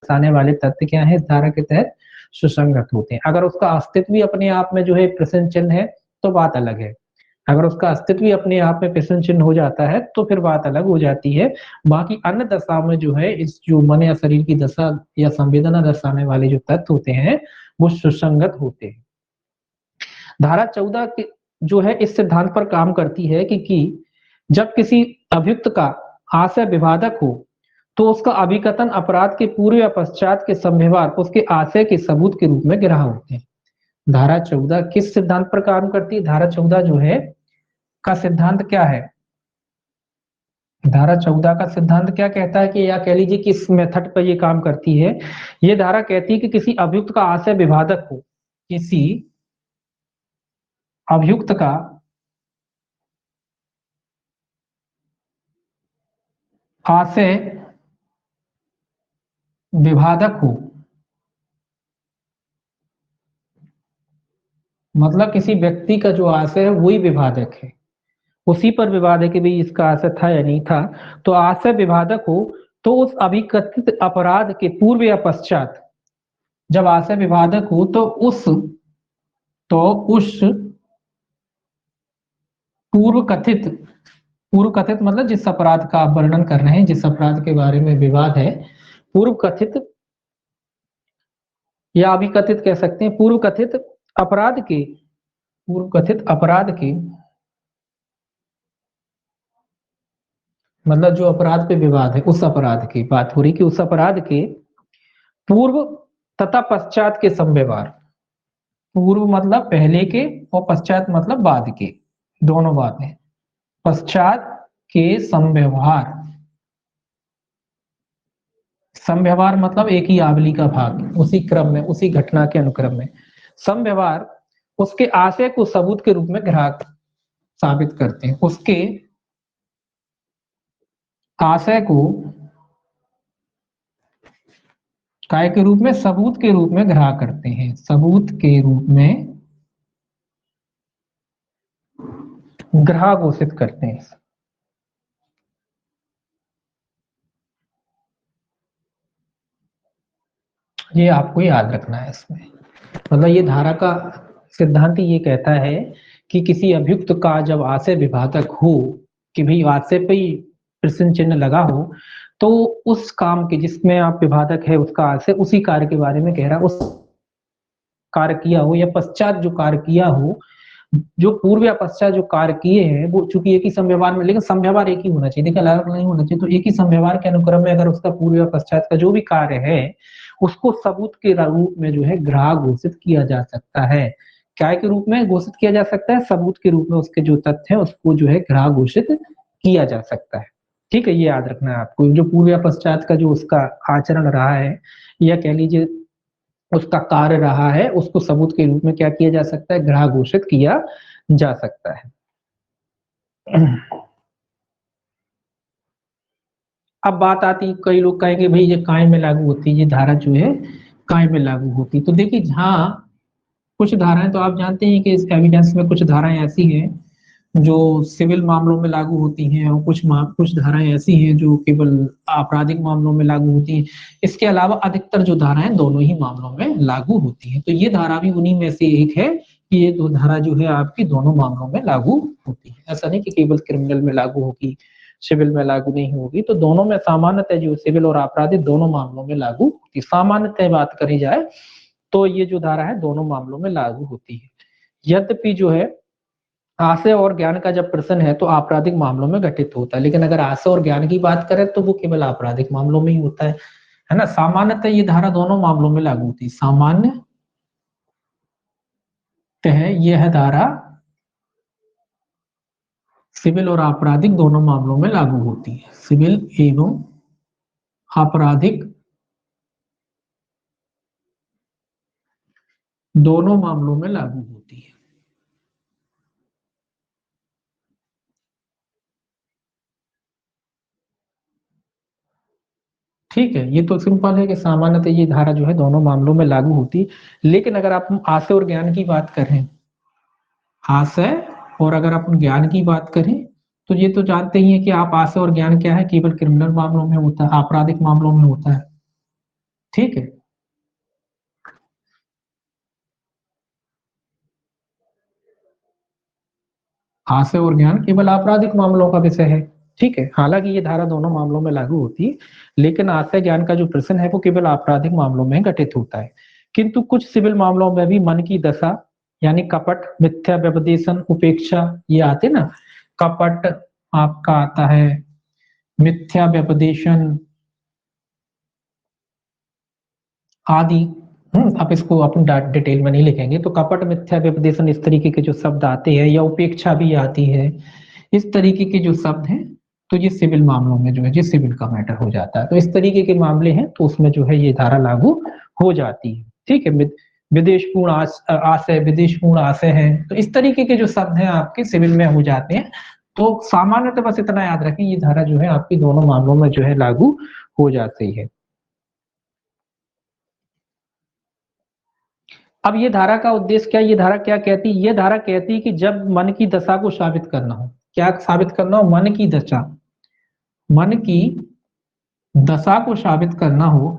दर्शाने वाले तथ्य क्या है, इस धारा के तहत सुसंगत होते हैं। अगर उसका अस्तित्व भी अपने आप में जो है प्रश्न चिन्ह है तो बात अलग है। अगर उसका अस्तित्व भी अपने आप में प्रश्न चिन्ह हो जाता है तो फिर बात अलग हो जाती है। बाकी अन्य दशा में जो है, इस जो मन या शरीर की दशा या संवेदना दर्शाने वाले जो तत्व होते हैं, वो सुसंगत होते हैं। धारा 14 के जो है इस सिद्धांत पर काम करती है कि जब किसी अभियुक्त का आशय विवादक हो तो उसका अभिकथन अपराध के पूर्व या पश्चात के संव्यवहार उसके आशय के सबूत के रूप में ग्रह होते हैं। धारा 14 किस सिद्धांत पर काम करती है, धारा 14 जो है का सिद्धांत क्या है, धारा 14 का सिद्धांत क्या कहता है कि, या कह लीजिए किस मेथड पर ये काम करती है। ये धारा कहती है कि किसी अभियुक्त का आशय विवादक हो, किसी अभियुक्त का आशय विवादक हो, मतलब किसी व्यक्ति का जो आशय है वही विवादक है, उसी पर विवाद है कि भाई इसका आशय था या नहीं था। तो आशय विवादक हो तो उस अभिकथित अपराध के पूर्व या पश्चात, जब आशय विवादक हो तो उस पूर्व कथित, पूर्व कथित मतलब जिस अपराध का आप वर्णन कर रहे हैं, जिस अपराध के बारे में विवाद है, पूर्व कथित या अभिकथित कह सकते हैं, पूर्व कथित अपराध के, पूर्व कथित अपराध के, मतलब जो अपराध पे विवाद है उस अपराध की बात हो रही कि उस अपराध के पूर्व तथा पश्चात के संव्यवहार, पूर्व मतलब पहले के और पश्चात मतलब बाद के, दोनों बातें। पश्चात के संव्यवहार, संव्यवहार मतलब एक ही आवली का भाग, उसी क्रम में, उसी घटना के अनुक्रम में। संव्यवहार उसके आशय को सबूत के रूप में ग्राहक साबित करते हैं, उसके आशय को काय के रूप में, सबूत के रूप में ग्राह्य करते हैं, सबूत के रूप में ग्राह्य घोषित करते हैं। ये आपको याद रखना है इसमें। मतलब ये धारा का सिद्धांत ये कहता है कि किसी अभियुक्त का जब आशय विभाजक हो, कि भाई आशय पे ही प्रश्न चिन्ह लगा हो, तो उस काम के जिसमें आप विभाजक है उसका आशय, उसी कार्य के बारे में कह रहा है, उस कार्य किया हो या पश्चात जो कार्य किया हो, जो पूर्व या पश्चात जो कार्य किए हैं वो चूंकि एक ही समव्यवहार में, लेकिन समव्यवहार एक ही होना चाहिए, देखिए अलग अलग नहीं होना चाहिए, तो एक ही समव्यवहार के अनुक्रम में अगर उसका पूर्व या पश्चात का जो भी कार्य है उसको सबूत के रूप में जो है ग्राह्य घोषित किया जा सकता है। क्या के रूप में घोषित किया जा सकता है? सबूत के रूप में उसके जो तथ्य है उसको जो है ग्राह्य घोषित किया जा सकता है। ठीक है, ये याद रखना है आपको, जो पूर्व या पश्चात का जो उसका आचरण रहा है या कह लीजिए उसका कार्य रहा है, उसको सबूत के रूप में क्या किया जा सकता है? ग्राह्य घोषित किया जा सकता है। अब बात आती है, कई लोग कहेंगे भाई ये काय में लागू होती है, ये धारा जो है काय में लागू होती है। तो देखिए जहाँ कुछ धाराएं तो आप जानते हैं कि इस एविडेंस में कुछ धाराएं ऐसी हैं जो सिविल मामलों में लागू होती हैं, और कुछ धाराएं ऐसी हैं जो केवल आपराधिक मामलों में लागू होती हैं। इसके अलावा अधिकतर जो धाराएं दोनों ही मामलों में लागू होती हैं। तो ये धारा भी उन्हीं में से एक है कि ये दो धारा जो है आपकी दोनों मामलों में लागू होती है। ऐसा नहीं कि केवल क्रिमिनल में लागू होगी, सिविल में लागू नहीं होगी। तो दोनों में सामान्यतः जो सिविल और आपराधिक दोनों मामलों में लागू होती है। सामान्यतः बात करी जाए तो ये जो धारा है दोनों मामलों में लागू होती है। यद्यपि जो है आशय और ज्ञान का जब प्रश्न है तो आपराधिक मामलों में घटित होता है, लेकिन अगर आशय और ज्ञान की बात करें तो वो केवल आपराधिक मामलों में ही होता है ना। सामान्यतः ये धारा दोनों मामलों में लागू होती है। सामान्यतः यह धारा सिविल और आपराधिक दोनों मामलों में लागू होती है। सिविल एवं आपराधिक दोनों मामलों में लागू होती है। ठीक है, ये तो सिंपल है कि सामान्यतः ये धारा जो है दोनों मामलों में लागू होती है। लेकिन अगर आप आशय और ज्ञान की बात करें, आशय और अगर अपन ज्ञान की बात करें तो ये तो जानते ही हैं कि आप आशय और ज्ञान क्या है, केवल क्रिमिनल मामलों में होता है, आपराधिक मामलों में होता है। ठीक है, आशय और ज्ञान केवल आपराधिक मामलों का विषय है। ठीक है, हालांकि ये धारा दोनों मामलों में लागू होती है, लेकिन आशय ज्ञान का जो प्रश्न है वो केवल आपराधिक मामलों में घटित होता है। किंतु कुछ सिविल मामलों में भी मन की दशा यानी कपट, मिथ्या व्यपदेशन, उपेक्षा, ये आते ना। कपट आपका आता है, मिथ्या व्यपदेशन आदि। आप इसको अपन डिटेल में नहीं लिखेंगे। तो कपट, मिथ्या व्यपदेशन, इस तरीके के जो शब्द आते हैं, या उपेक्षा भी आती है, इस तरीके के जो शब्द हैं, तो ये सिविल मामलों में जो है ये सिविल का मैटर हो जाता है। तो इस तरीके के मामले हैं तो उसमें जो है ये धारा लागू हो जाती है। ठीक है, विदेशपूर्ण आशय, विदेशपूर्ण आशय है, तो इस तरीके के जो शब्द हैं आपके सिविल में हो जाते हैं। तो सामान्यतः बस इतना याद रखें, ये धारा जो है आपकी दोनों मामलों में जो है लागू हो जाती है। अब ये धारा का उद्देश्य क्या, ये धारा क्या कहती है? ये धारा कहती है कि जब मन की दशा को साबित करना हो, क्या साबित करना हो? मन की दशा, मन की दशा को साबित करना हो,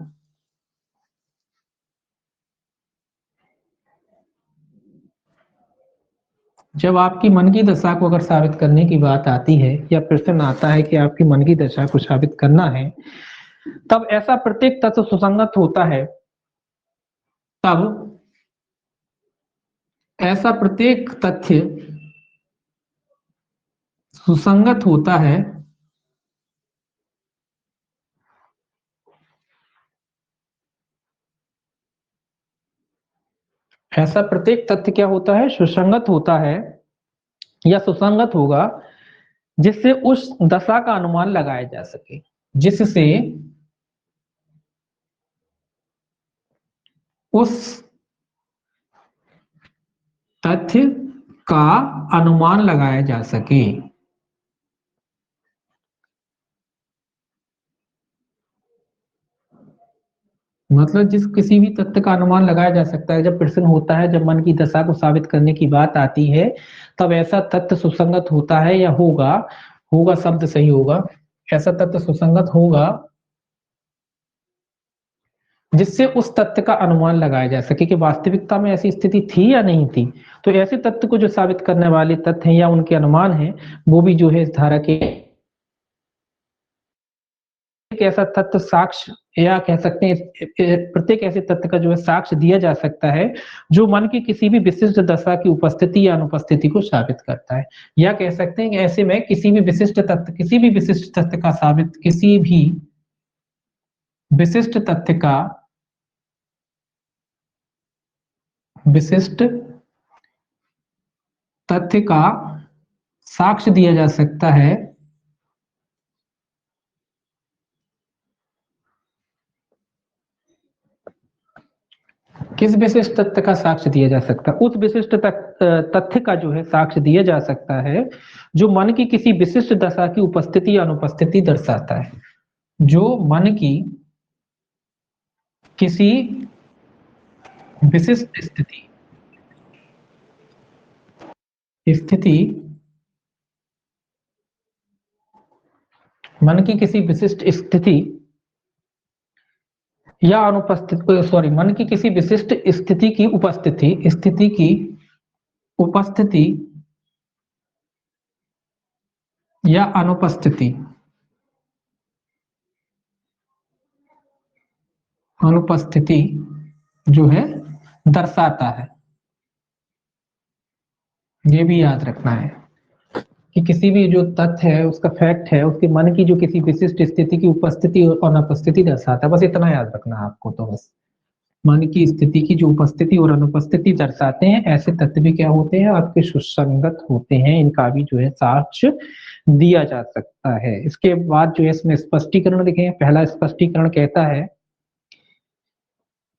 जब आपकी मन की दशा को अगर साबित करने की बात आती है या प्रश्न आता है कि आपकी मन की दशा को साबित करना है, तब ऐसा प्रत्येक तत्व सुसंगत होता है, तब ऐसा प्रत्येक तथ्य सुसंगत होता है, ऐसा प्रत्येक तथ्य क्या होता है? सुसंगत होता है या सुसंगत होगा, जिससे उस दशा का अनुमान लगाया जा सके, जिससे उस तथ्य का अनुमान लगाया जा सके। मतलब जिस किसी भी तथ्य का अनुमान लगाया जा सकता है, जब प्रश्न होता है, जब मन की दशा को साबित करने की बात आती है, तब ऐसा तथ्य सुसंगत होता है या होगा, होगा शब्द सही होगा, ऐसा तथ्य सुसंगत होगा जिससे उस तथ्य का अनुमान लगाया जा सके कि वास्तविकता में ऐसी स्थिति थी या नहीं थी। तो ऐसे तथ्य को जो साबित करने वाले तथ्य हैं या उनके अनुमान हैं, वो भी जो है इस धारा के एक ऐसा तथ्य साक्ष्य, या कह सकते हैं प्रत्येक ऐसे तथ्य का जो है साक्ष्य दिया जा सकता है जो मन की किसी भी विशिष्ट दशा की उपस्थिति या अनुपस्थिति को साबित करता है। या कह सकते हैं कि ऐसे में किसी भी विशिष्ट तथ्य का साबित, किसी भी विशिष्ट तथ्य का विशिष्ट तथ्य का साक्ष्य दिया जा सकता है किस विशिष्ट तथ्य का साक्ष्य दिया जा सकता है, उस विशिष्ट तथ्य का जो है साक्ष्य दिया जा सकता है जो मन की किसी विशिष्ट दशा की उपस्थिति या अनुपस्थिति दर्शाता है। जो मन की किसी विशिष्ट स्थिति मन की किसी विशिष्ट स्थिति या अनुपस्थिति, मन की किसी विशिष्ट स्थिति की उपस्थिति या अनुपस्थिति जो है दर्शाता है। ये भी याद रखना है कि किसी भी जो तथ्य है, उसका फैक्ट है, उसके मन की जो किसी विशिष्ट स्थिति की उपस्थिति और अनुपस्थिति दर्शाता है। बस इतना याद रखना है आपको। तो बस मन की स्थिति की जो उपस्थिति और अनुपस्थिति दर्शाते हैं, ऐसे तथ्य भी क्या होते हैं, आपके सुसंगत होते हैं। इनका भी जो है साक्ष्य दिया जा सकता है। इसके बाद जो है इसमें स्पष्टीकरण देखें। पहला स्पष्टीकरण कहता है,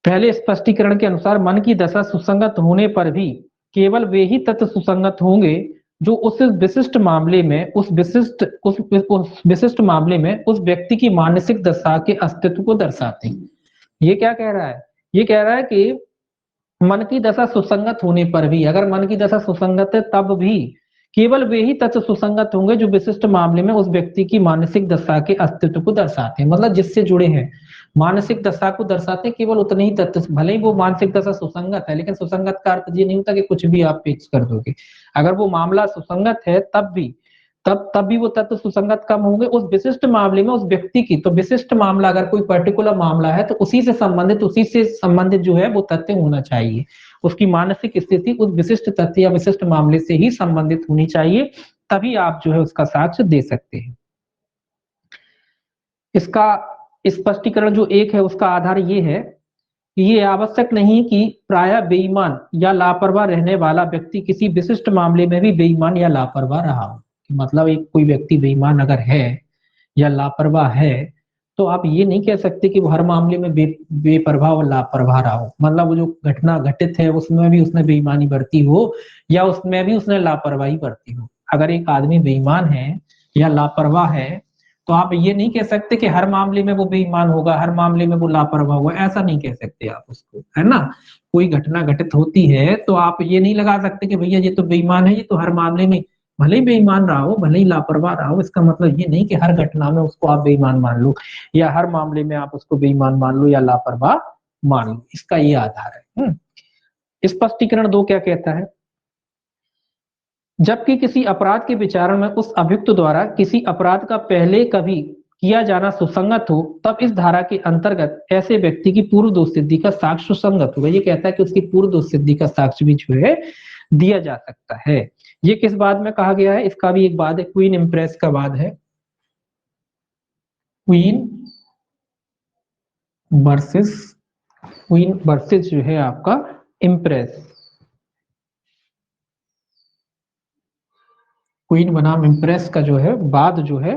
पहले स्पष्टीकरण के अनुसार मन की दशा सुसंगत होने पर भी केवल वे ही तत्व सुसंगत होंगे जो उस विशिष्ट मामले में उस विशिष्ट मामले में उस व्यक्ति की मानसिक दशा के अस्तित्व को दर्शाते हैं। ये क्या कह रहा है? ये कह रहा है कि मन की दशा सुसंगत होने पर भी, अगर मन की दशा सुसंगत है तब भी केवल वे ही तत्व सुसंगत होंगे जो विशिष्ट मामले में उस व्यक्ति की मानसिक दशा के अस्तित्व को दर्शाते हैं। मतलब जिससे जुड़े हैं, मानसिक दशा को दर्शाते हैं केवल उतने ही तत्व, भले ही वो मानसिक दशा सुसंगत है, लेकिन सुसंगत का अर्थ ये नहीं होता कि कुछ भी आप पेश कर दोगे। अगर वो मामला सुसंगत है तब भी वो तत्व सुसंगत कम होंगे उस विशिष्ट मामले में उस व्यक्ति की। तो विशिष्ट मामला अगर कोई पर्टिकुलर मामला है तो उसी से संबंधित जो है वो तथ्य होना चाहिए। उसकी मानसिक स्थिति उस विशिष्ट तथ्य या विशिष्ट मामले से ही संबंधित होनी चाहिए, तभी आप जो है उसका साक्ष्य दे सकते हैं। इसका स्पष्टीकरण जो एक है उसका आधार ये है कि ये आवश्यक नहीं कि प्रायः बेईमान या लापरवाह रहने वाला व्यक्ति किसी विशिष्ट मामले में भी बेईमान या लापरवाह रहा हो। मतलब एक कोई व्यक्ति बेईमान अगर है या लापरवाह है तो आप ये नहीं कह सकते कि वो हर मामले में बेपरवाह और लापरवाह रहा हो। मतलब वो जो घटना घटित है उसमें भी उसने बेईमानी बरती हो या उसमें भी उसने लापरवाही बरती हो। अगर एक आदमी बेईमान है या लापरवाह है तो आप ये नहीं कह सकते कि हर मामले में वो बेईमान होगा, हर मामले में वो लापरवाह होगा, ऐसा नहीं कह सकते आप उसको, है ना। कोई घटना घटित होती है तो आप ये नहीं लगा सकते कि भैया ये तो बेईमान है, ये तो हर मामले में, भले ही बेईमान रहा हो, भले ही लापरवाह रहा हो, इसका मतलब ये नहीं कि हर घटना में उसको आप बेईमान मान लो या हर मामले में आप उसको बेईमान मान लो या लापरवाह मान लो। इसका ये आधार है। स्पष्टीकरण 2 क्या कहता है? जबकि किसी अपराध के विचारण में उस अभियुक्त द्वारा किसी अपराध का पहले कभी किया जाना सुसंगत हो तब इस धारा के अंतर्गत ऐसे व्यक्ति की पूर्व दोष सिद्धि का साक्ष्य सुसंगत होगा। ये कहता है कि उसकी पूर्व दोष सिद्धि का साक्ष्य भी जो है दिया जा सकता है। ये किस बाद में कहा गया है? इसका भी एक बाद है, क्वीन इम्प्रेस का बाद है। क्वीन वर्सेस जो है आपका इम्प्रेस, क्वीन बनाम इम्प्रेस का जो है बाद जो है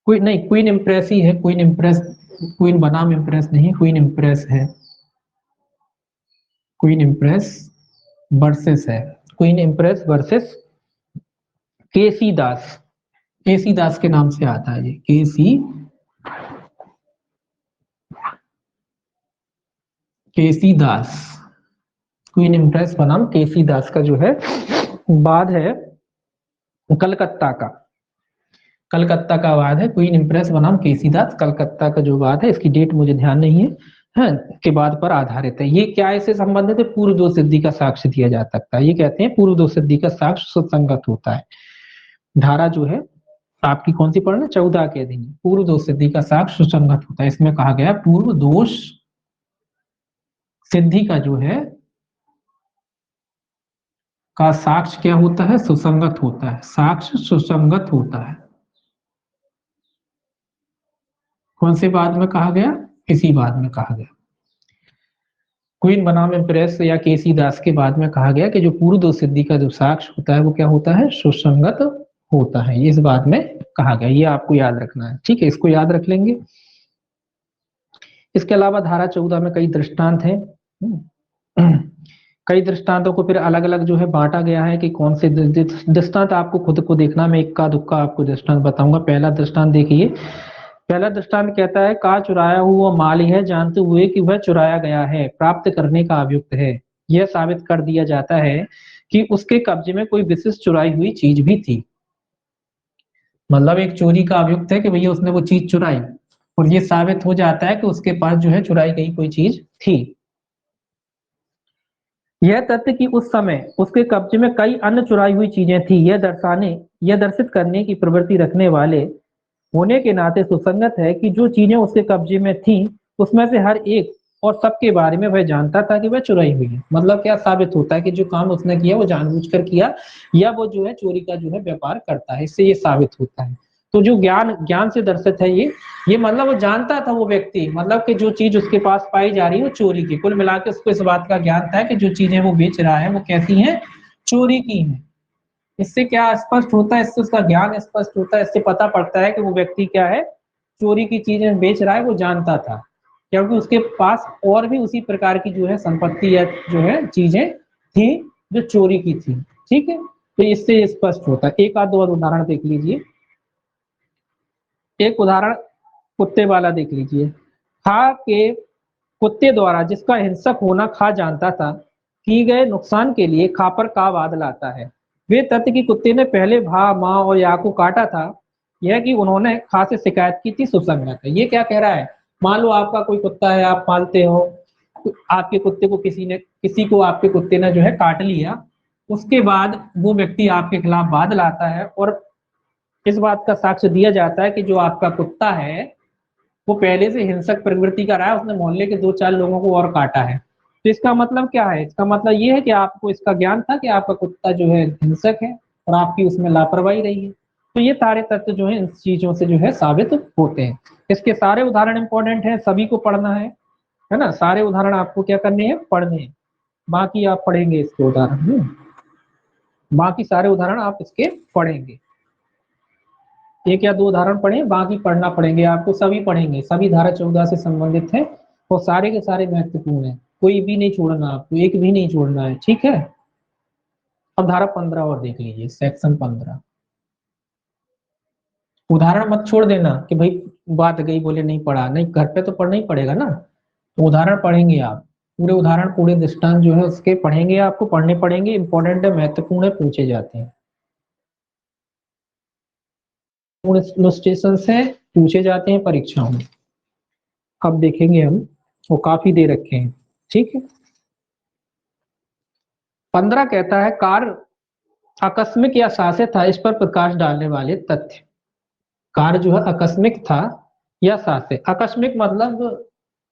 क्वीन इम्प्रेस ही है। क्वीन इम्प्रेस, क्वीन बनाम इम्प्रेस नहीं, क्वीन इम्प्रेस है। क्वीन इम्प्रेस वर्सेस है, क्वीन इम्प्रेस वर्सेस केसी दास। केसी दास के नाम से आता है ये, केसी दास। क्वीन इम्प्रेस बनाम केसी दास का जो है बाद है कलकत्ता का वाद है। क्वीन इम्प्रेस बनाम केसी दास, कलकत्ता का जो वाद है, इसकी डेट मुझे ध्यान नहीं है, हाँ के बाद पर आधारित है। ये क्या इससे संबंधित है? पूर्व दो सिद्धि का साक्ष्य दिया जा सकता है। ये कहते हैं पूर्व दो सिद्धि का साक्ष्य सुसंगत होता है। धारा जो है आपकी कौन सी पढ़ना, 14 के अधीन पूर्व दोष सिद्धि का साक्ष्य सुसंगत होता है। इसमें कहा गया पूर्व दोष सिद्धि का जो है का साक्ष्य क्या होता है? सुसंगत होता है। साक्ष्य सुसंगत होता है। कौन से बाद में कहा गया? इसी बाद में कहा गया, क्वीन बनाम इम्प्रेस या केसी दास के बाद में कहा गया कि जो पूर्व दो सिद्धि का जो साक्ष्य होता है वो क्या होता है? सुसंगत होता है। ये इस बात में कहा गया, ये आपको याद रखना है, ठीक है, इसको याद रख लेंगे। इसके अलावा धारा 14 में कई दृष्टांत हैं। कई दृष्टांतों को फिर अलग अलग जो है बांटा गया है कि कौन से दृष्टांत आपको खुद को देखना। मैं इक्का दुक्का आपको दृष्टांत बताऊंगा। पहला दृष्टांत देखिए। पहला दृष्टांत कहता है का चुराया हुआ माल है जानते हुए कि वह चुराया गया है प्राप्त करने का अभियुक्त है। यह साबित कर दिया जाता है कि उसके कब्जे में कोई विशिष्ट चुराई हुई चीज भी थी। मतलब एक चोरी का अभियुक्त है कि भैया उसने वो चीज चुराई, और ये साबित हो जाता है कि उसके पास जो है चुराई गई कोई चीज थी। यह तथ्य कि उस समय उसके कब्जे में कई अन्य चुराई हुई चीजें थी यह दर्शित करने की प्रवृत्ति रखने वाले होने के नाते सुसंगत है कि जो चीजें उसके कब्जे में थी उसमें से हर एक और सबके बारे में वह जानता था कि वह चुराई हुई है। मतलब क्या साबित होता है कि जो काम उसने किया वो जानबूझकर किया, या वो जो है चोरी का जो है व्यापार करता है, इससे ये साबित होता है। तो जो ज्ञान ज्ञान से दर्शित है ये मतलब वो जानता था वो व्यक्ति, मतलब कि जो चीज उसके पास पाई जा रही है वो चोरी की। कुल मिला के उसको इस बात का ज्ञान था कि जो चीजें वो बेच रहा है वो कैसी हैं? चोरी की हैं। इससे क्या स्पष्ट होता है? इससे उसका ज्ञान स्पष्ट होता है। इससे पता पड़ता है कि वो व्यक्ति क्या है, चोरी की चीजें बेच रहा है, वो जानता था, क्योंकि उसके पास और भी उसी प्रकार की जो है संपत्ति या जो है चीजें थी जो चोरी की थी। ठीक है, तो इससे स्पष्ट होता है। एक आध दो उदाहरण देख लीजिए। एक उदाहरण कुत्ते वाला देख लीजिए। खा के कुत्ते द्वारा जिसका हिंसक होना खा जानता था किए गए नुकसान के लिए खा पर का वाद लाता है। वे तथ्य कि कुत्ते ने पहले भा माँ और या को काटा था, यह कि उन्होंने खा से शिकायत की थी, सुसंगत है। ये क्या कह रहा है? मान लो आपका कोई कुत्ता है, आप पालते हो, आपके कुत्ते को किसी को आपके कुत्ते ने जो है काट लिया, उसके बाद वो व्यक्ति आपके खिलाफ वाद लाता है और इस बात का साक्ष्य दिया जाता है कि जो आपका कुत्ता है वो पहले से हिंसक प्रवृत्ति का रहा है, उसने मोहल्ले के दो चार लोगों को और काटा है। तो इसका मतलब क्या है? इसका मतलब ये है कि आपको इसका ज्ञान था कि आपका कुत्ता जो है हिंसक है और आपकी उसमें लापरवाही रही है। तो ये सारे तथ्य जो है इन चीजों से जो है साबित होते हैं। इसके सारे उदाहरण इंपॉर्टेंट है, सभी को पढ़ना है ना। सारे उदाहरण आपको क्या करने हैं? पढ़ने हैं। बाकी आप पढ़ेंगे इसके उदाहरण, बाकी सारे उदाहरण आप इसके पढ़ेंगे। एक या दो उदाहरण पढ़े, बाकी पढ़ना पड़ेंगे आपको, सभी पढ़ेंगे, सभी धारा 14 से संबंधित है और सारे के सारे महत्वपूर्ण है, कोई भी नहीं छोड़ना आपको, एक भी नहीं छोड़ना है, ठीक है। अब धारा 15 और देख लीजिए, सेक्शन 15। उदाहरण मत छोड़ देना कि भाई बात गई बोले नहीं पढ़ा, नहीं, घर पे तो पढ़ना ही पड़ेगा ना। तो उदाहरण पढ़ेंगे आप, पूरे उदाहरण पूरे दृष्टांत जो है उसके पढ़ेंगे, आपको पढ़ने पड़ेंगे, इंपॉर्टेंट है, महत्वपूर्ण है, पूछे जाते हैं। इलस्ट्रेशन से पूछे जाते हैं परीक्षाओं में। अब देखेंगे हम, वो काफी दे रखे हैं, ठीक है। 15 कहता है कार्य आकस्मिक या सासे था, इस पर प्रकाश डालने वाले तथ्य। कार्य जो है आकस्मिक था या सासे। आकस्मिक मतलब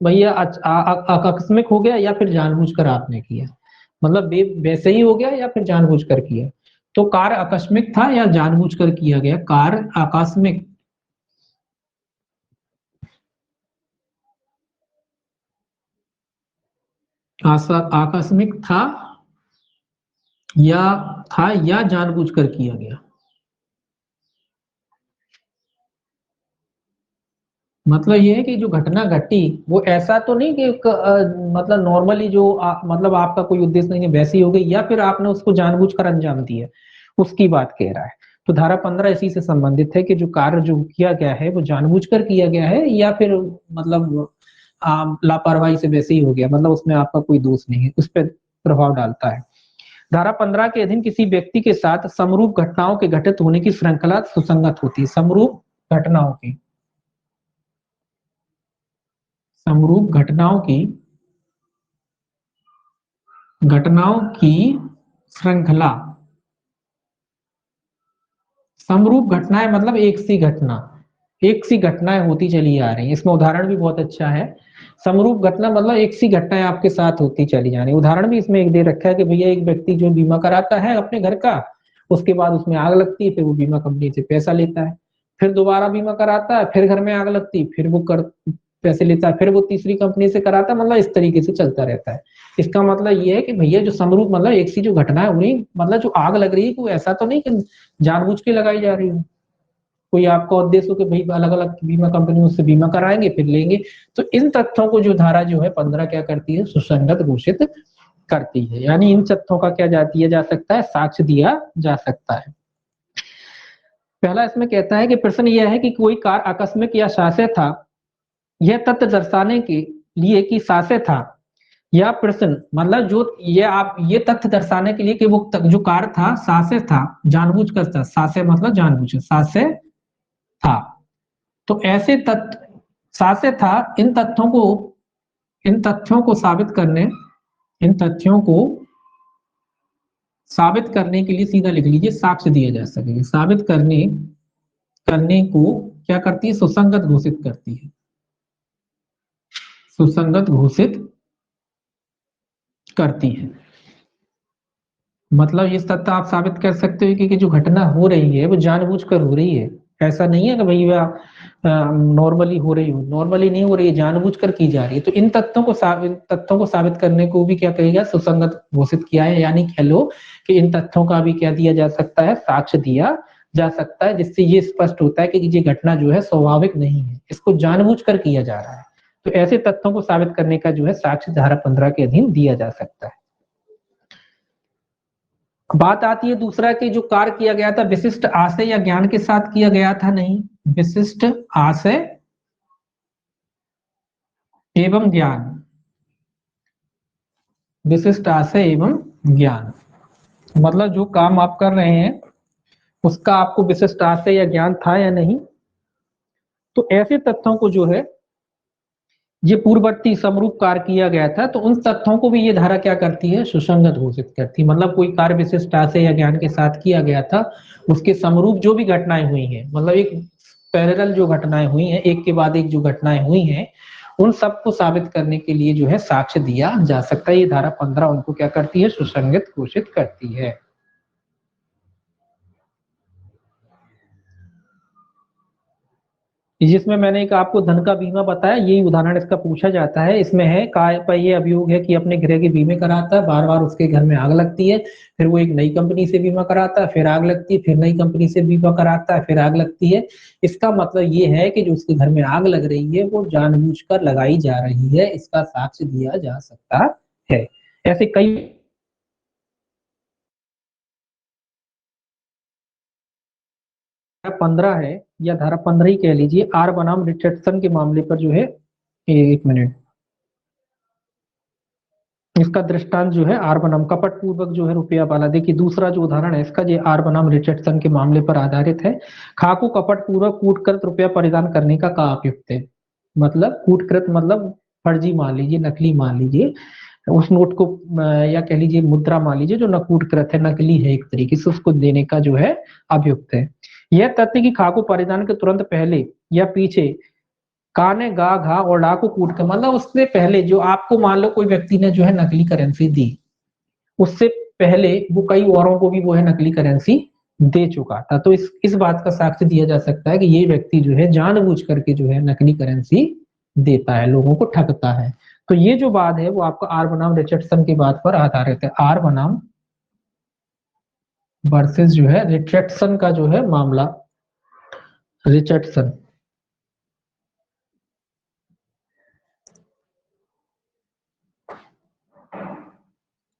भैया आकस्मिक हो गया या फिर जानबूझकर आपने किया, मतलब वैसे ही हो गया या फिर जानबूझकर किया। तो कार्य आकस्मिक था या जानबूझकर किया गया। कार्य आकस्मिक आकस्मिक था या जानबूझकर किया गया। मतलब ये है कि जो घटना घटी वो ऐसा तो नहीं कि मतलब नॉर्मली जो मतलब आपका कोई उद्देश्य नहीं है वैसी हो गई, या फिर आपने उसको जानबूझकर अंजाम दिया, उसकी बात कह रहा है। तो धारा 15 इसी से संबंधित है कि जो कार्य जो किया गया है वो जानबूझकर किया गया है या फिर मतलब लापरवाही से वैसे ही हो गया, मतलब उसमें आपका कोई दोष नहीं है, उस पर प्रभाव डालता है। धारा 15 के अधीन किसी व्यक्ति के साथ समरूप घटनाओं के घटित होने की श्रृंखला सुसंगत होती है। समरूप घटनाओं की समरूप घटनाओं की श्रृंखला। समरूप घटनाएं मतलब एक सी घटनाएं होती चली आ रही है। इसमें उदाहरण भी बहुत अच्छा है। समरूप घटना मतलब एक सी घटनाएं आपके साथ होती चली जा रही है। उदाहरण भी इसमें एक दे रखा है कि भैया एक व्यक्ति जो बीमा कराता है अपने घर का, उसके बाद उसमें आग लगती है, फिर वो बीमा कंपनी से पैसा लेता है, फिर दोबारा बीमा कराता है, फिर घर में आग लगती है, फिर वो कर पैसे लेता है, फिर वो तीसरी कंपनी से कराता है, मतलब इस तरीके से चलता रहता है। इसका मतलब ये है कि भैया जो समरूप मतलब एक सी जो घटना है उन्हीं मतलब जो आग लग रही है कोई ऐसा तो नहीं कि जानबूझ के लगाई जा रही हो, कोई आपका उद्देश्य हो कि भाई अलग अलग बीमा कंपनियों से बीमा कराएंगे फिर लेंगे। तो इन तथ्यों को जो धारा जो है 15 क्या करती है, सुसंगत घोषित करती है। यानी इन तथ्यों का क्या दिया जा सकता है, साक्ष्य दिया जा सकता है। पहला इसमें कहता है कि प्रश्न यह है कि कोई कार आकस्मिक या शास्य था, यह तथ्य दर्शाने के लिए कि शास्य था, या प्रश्न मतलब जो ये आप ये तथ्य दर्शाने के लिए कि वो जो कार था शास्य था, जानबूझ कर था, शास्य मतलब जानबूझ, शास्य था। तो ऐसे तथ्य शास्य था, इन तथ्यों को साबित करने इन तथ्यों को साबित करने के लिए सीधा लिख लीजिए साक्ष्य दिया जा सके। साबित करने करने को क्या करती है, सुसंगत घोषित करती है, सुसंगत घोषित करती है। मतलब इस तथ्य आप साबित कर सकते हो कि जो घटना हो रही है वो जानबूझकर हो रही है। ऐसा नहीं है कि भैया नॉर्मली हो रही हो, नॉर्मली नहीं हो रही है, जानबूझकर की जा रही है। तो इन तथ्यों को साबित करने को भी क्या कहेगा, सुसंगत घोषित किया है। यानी कह लो कि इन तथ्यों का भी क्या दिया जा सकता है, साक्ष्य दिया जा सकता है, जिससे ये स्पष्ट होता है कि ये घटना जो है स्वाभाविक नहीं है, इसको जानबूझकर किया जा रहा है। तो ऐसे तथ्यों को साबित करने का जो है साक्ष्य धारा 15 के अधीन दिया जा सकता है। बात आती है दूसरा कि जो कार्य किया गया था विशिष्ट आशय या ज्ञान के साथ किया गया था, नहीं, विशिष्ट आशय एवं ज्ञान, विशिष्ट आशय एवं ज्ञान मतलब जो काम आप कर रहे हैं उसका आपको विशिष्ट आशय या ज्ञान था या नहीं। तो ऐसे तथ्यों को जो है ये पूर्ववर्ती समरूप कार्य किया गया था, तो उन तथ्यों को भी ये धारा क्या करती है, सुसंगत घोषित करती है। मतलब कोई कार्य विशिष्ट आशय या ज्ञान के साथ किया गया था, उसके समरूप जो भी घटनाएं हुई हैं, मतलब एक पैरेलल जो घटनाएं हुई हैं, एक के बाद एक जो घटनाएं हुई हैं, उन सबको साबित करने के लिए जो है साक्ष्य दिया जा सकता है। ये धारा 15 उनको क्या करती है, सुसंगत घोषित करती है। जिसमें मैंने एक आपको धन का बीमा बताया, यही उदाहरण इसका पूछा जाता है। इसमें है काय पर ये अभियोग है कि अपने गृह के बीमे कराता है, बार बार उसके घर में आग लगती है, फिर वो एक नई कंपनी से बीमा कराता है, फिर आग लगती है, फिर नई कंपनी से बीमा कराता है, फिर आग लगती है। इसका मतलब ये है कि जो उसके घर में आग लग रही है वो जानबूझकर लगाई जा रही है, इसका साक्ष्य दिया जा सकता है। ऐसे कई 15 है, या धारा 15 ही कह लीजिए, आर बनाम रिचर्डसन के मामले पर जो है, एक मिनट, इसका दृष्टांत जो है आर बनाम कपट पूर्वक जो है रुपया वाला। देखिए दूसरा जो उदाहरण है इसका, ये आर बनाम रिचर्डसन के मामले पर आधारित है। खाको कपट पूर्वक कूटकृत रुपया परिधान करने का उपयुक्त है। मतलब कूटकृत मतलब फर्जी मान लीजिए, नकली मान लीजिए उस नोट को, या कह लीजिए मुद्रा मान लीजिए जो नकूटकृत है, नकली है एक तरीके से, उसको देने का जो है अभियुक्त है। यह तथ्य कि खाको परिधान के तुरंत पहले या पीछे काने गा घा और डा को कूट कर, मतलब उससे पहले जो आपको मान लो कोई व्यक्ति ने जो है नकली करेंसी दी, उससे पहले वो कई औरों को भी वो है नकली करेंसी दे चुका था। तो इस बात का साक्ष्य दिया जा सकता है कि ये व्यक्ति जो है जानबूझ करके जो है नकली करेंसी देता है, लोगों को ठगता है। तो ये जो बात है वो आपका आर बनाम रिचर्डसन की बात पर आधारित है। आर बनाम वर्सेस जो है रिचर्डसन का जो है मामला, रिचर्डसन,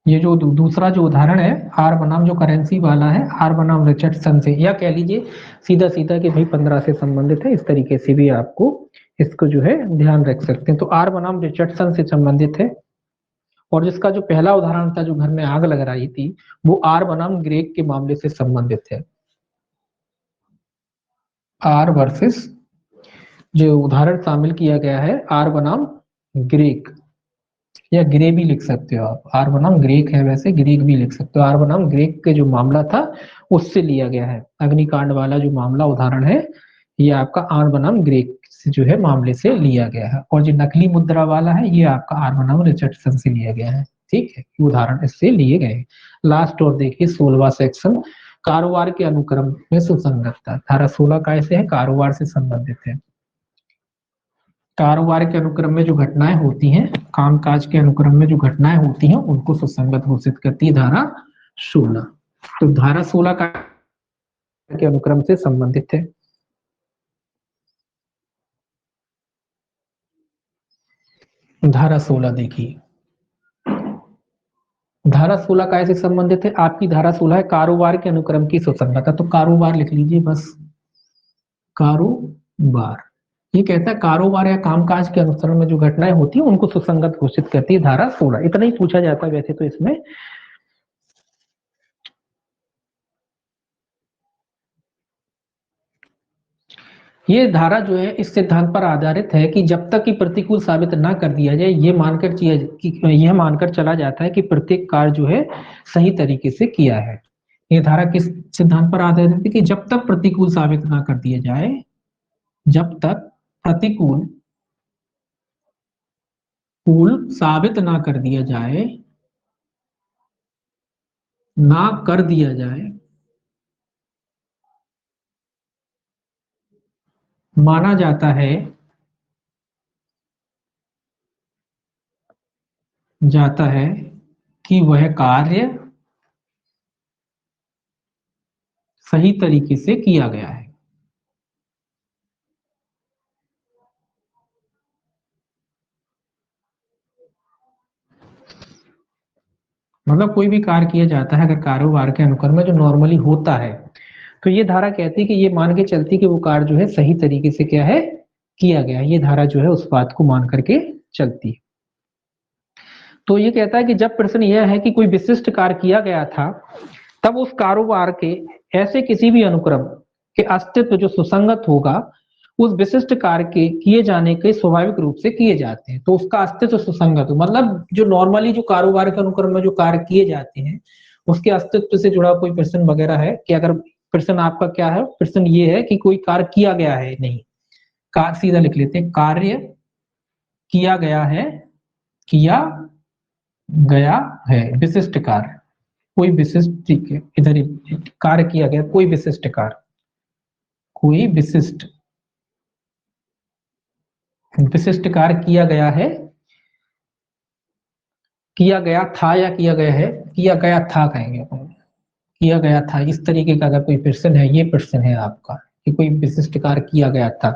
ये जो दूसरा जो उदाहरण है आर बनाम जो करेंसी वाला है, आर बनाम रिचर्डसन से, या कह लीजिए सीधा सीधा कि भाई 15 से संबंधित है, इस तरीके से भी आपको इसको जो है ध्यान रख सकते हैं। तो आर बनाम रिचर्डसन से संबंधित है। और जिसका जो पहला उदाहरण था जो घर में आग लग रही थी, वो आर बनाम ग्रेग के मामले से संबंधित है। आर वर्सेस जो उदाहरण शामिल किया गया है आर बनाम ग्रीक या ग्रे भी लिख सकते हो आप, आर बनाम ग्रीक है, वैसे ग्रीक भी लिख सकते हो। आर बनाम ग्रीक के जो मामला था उससे लिया गया है, अग्निकांड वाला जो मामला उदाहरण है ये आपका आर बनाम ग्रीक से जो है मामले से लिया गया है, और जो नकली मुद्रा वाला है ये आपका आर बनाम रिचर्डसन से लिया गया है। ठीक है, उदाहरण इससे लिए गए हैं। लास्ट और देखिए 16वां सेक्शन, कारोबार के अनुक्रम में सुसंगतता। धारा 16 का ऐसे है, कारोबार से संबंधित है। कारोबार के अनुक्रम में जो घटनाएं होती हैं, कामकाज के अनुक्रम में जो घटनाएं होती हैं उनको सुसंगत घोषित करती है धारा 16। तो धारा 16 का के अनुक्रम से संबंधित है। धारा 16 देखिए, धारा 16 का ऐसे संबंधित है, आपकी धारा 16 है कारोबार के अनुक्रम की सुसंगतता। तो कारोबार लिख लीजिए बस, कारोबार ये कहता है कारोबार या कामकाज के अनुसरण में जो घटनाएं होती है उनको सुसंगत घोषित करती है धारा 16। इतना ही पूछा जाता है वैसे तो इसमें। ये धारा जो है इस सिद्धांत पर आधारित है कि जब तक कि प्रतिकूल साबित ना कर दिया जाए, यह मानकर चला जाता है कि प्रत्येक कार्य जो है सही तरीके से किया है। ये धारा किस सिद्धांत पर आधारित है कि जब तक प्रतिकूल साबित ना कर दिया जाए, जब तक प्रतिकूल साबित ना कर दिया जाए, ना कर दिया जाए, माना जाता है कि वह कार्य सही तरीके से किया गया है। मतलब कोई भी कार्य किया जाता है अगर कारोबार के अनुक्रम में जो नॉर्मली होता है, तो ये धारा कहती है कि ये मान के चलती कि वो कार्य जो है सही तरीके से क्या है किया गया। ये धारा जो है उस बात को मान करके चलती है। तो ये कहता है कि जब प्रश्न यह है कि कोई विशिष्ट कार्य किया गया था, तब उस कारोबार के ऐसे किसी भी अनुक्रम के अस्तित्व जो सुसंगत होगा उस विशिष्ट कार्य के किए जाने के स्वाभाविक रूप से किए जाते हैं। तो उसका अस्तित्व सुसंगत हो, मतलब जो नॉर्मली जो कारोबार के अनुक्रम में जो कार्य किए जाते हैं उसके अस्तित्व से जुड़ा कोई प्रश्न वगैरह है कि अगर प्रश्न आपका क्या है, प्रश्न ये है कि कोई कार्य किया गया है, नहीं कार्य सीधा लिख लेते हैं, कार्य किया गया है, किया गया है, विशिष्ट कार्य, कोई विशिष्ट, ठीक है इधर ही कार्य किया गया, कोई विशिष्ट कार्य, कोई विशिष्ट कार्य किया गया है, किया गया था या किया गया है, किया गया था कहेंगे अपन, किया गया था, इस तरीके का अगर कोई प्रश्न है, ये प्रश्न है आपका कि कोई विशिष्ट कार्य किया गया था,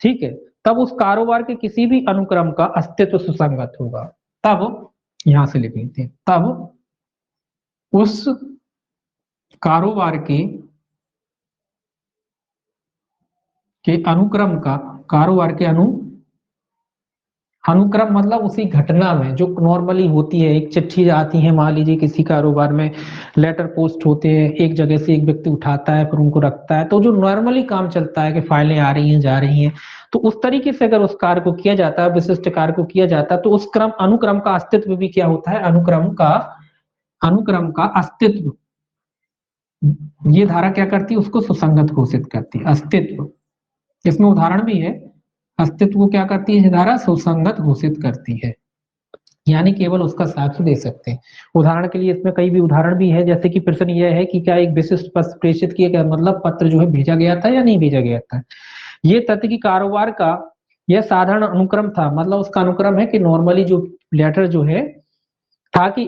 ठीक है, तब उस कारोबार के किसी भी अनुक्रम का अस्तित्व सुसंगत होगा। तब यहां से लिख लेते हैं, तब उस कारोबार के अनुक्रम का, कारोबार के अनुक्रम मतलब उसी घटना में जो नॉर्मली होती है, एक चिट्ठी आती है, मान लीजिए किसी कारोबार में लेटर पोस्ट होते हैं, एक जगह से एक व्यक्ति उठाता है फिर उनको रखता है, तो जो नॉर्मली काम चलता है कि फाइलें आ रही हैं जा रही हैं, तो उस तरीके से अगर उस कार्य को किया जाता है, विशिष्ट कार्य को किया जाता है, तो उस अनुक्रम का अस्तित्व भी क्या होता है, अनुक्रम का अस्तित्व, ये धारा क्या करती है, उसको सुसंगत घोषित करती है। अस्तित्व, इसमें उदाहरण भी है, अस्तित्व को क्या करती है धारा, सुसंगत घोषित करती है, यानी केवल उसका साक्ष्य दे सकते हैं। उदाहरण के लिए इसमें कई भी उदाहरण भी है, जैसे कि प्रश्न यह है कि क्या एक विशिष्ट पत्र प्रेषित किया गया, मतलब पत्र जो है भेजा गया था या नहीं भेजा गया था। ये तथ्य की कारोबार का यह साधारण अनुक्रम था, मतलब उसका अनुक्रम है कि नॉर्मली जो लेटर जो है था कि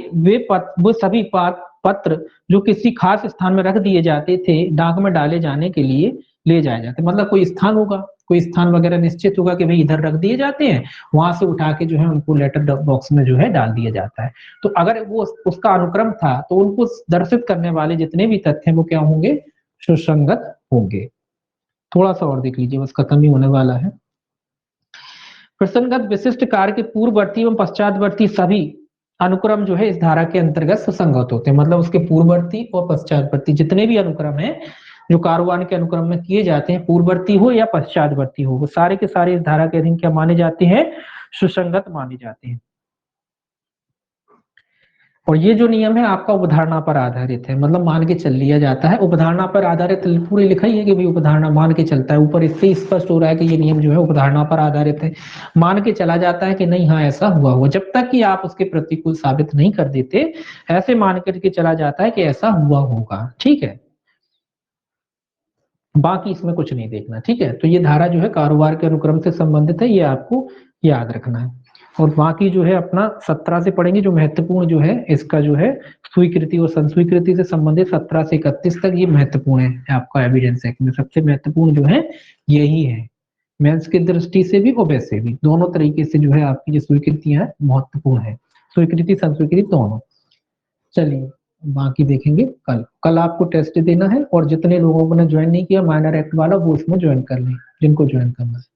वो सभी पत्र जो किसी खास स्थान में रख दिए जाते थे, डाक में डाले जाने के लिए ले जाए जाते, मतलब कोई स्थान होगा, कोई स्थान वगैरह निश्चित होगा कि भाई इधर रख दिए जाते हैं, वहां से उठा के जो है उनको लेटर बॉक्स में जो है डाल दिया जाता है। तो अगर वो उसका अनुक्रम था तो उनको दर्शित करने वाले जितने भी तथ्य हैं वो क्या होंगे, सुसंगत होंगे। थोड़ा सा और देख लीजिए, बस खत्म ही होने वाला है। प्रसंगत विशिष्ट कार्य के पूर्ववर्ती एवं पश्चातवर्ती सभी अनुक्रम जो है इस धारा के अंतर्गत सुसंगत होते हैं, मतलब उसके पूर्ववर्ती और पश्चातवर्ती जितने भी अनुक्रम हैं जो कारोबार के अनुक्रम में किए जाते हैं, पूर्ववर्ती हो या पश्चातवर्ती हो, वो सारे के सारे इस धारा के अधीन क्या माने जाते हैं, सुसंगत माने जाते हैं। और ये जो नियम है आपका उपधारणा पर आधारित है, मतलब मान के चल लिया जाता है, उपधारणा पर आधारित पूरी लिखा ही है कि भाई उपधारणा मान के चलता है, ऊपर इससे स्पष्ट हो रहा है कि ये नियम जो है उपधारणा पर आधारित है, मान के चला जाता है कि नहीं हाँ ऐसा हुआ हुआ, जब तक कि आप उसके प्रतिकूल साबित नहीं कर देते, ऐसे मान करके चला जाता है कि ऐसा हुआ होगा, ठीक है। बाकी इसमें कुछ नहीं देखना, ठीक है। तो ये धारा जो है कारोबार के अनुक्रम से संबंधित है, ये आपको याद रखना है। और बाकी जो है अपना 17 से पढ़ेंगे, जो महत्वपूर्ण जो है इसका जो है स्वीकृति और संस्वीकृति से संबंधित 17 से 31 तक ये महत्वपूर्ण है आपका एविडेंस एक्ट में, सबसे महत्वपूर्ण जो है यही है, मेंस की दृष्टि से भी और वैसे भी दोनों तरीके से जो है आपकी जो स्वीकृतियां महत्वपूर्ण है, स्वीकृति संस्वीकृति दोनों। चलिए बाकी देखेंगे कल। कल आपको टेस्ट देना है, और जितने लोगों ने ज्वाइन नहीं किया माइनर एक्ट वाला वो उसमें ज्वाइन कर लें, जिनको ज्वाइन करना है।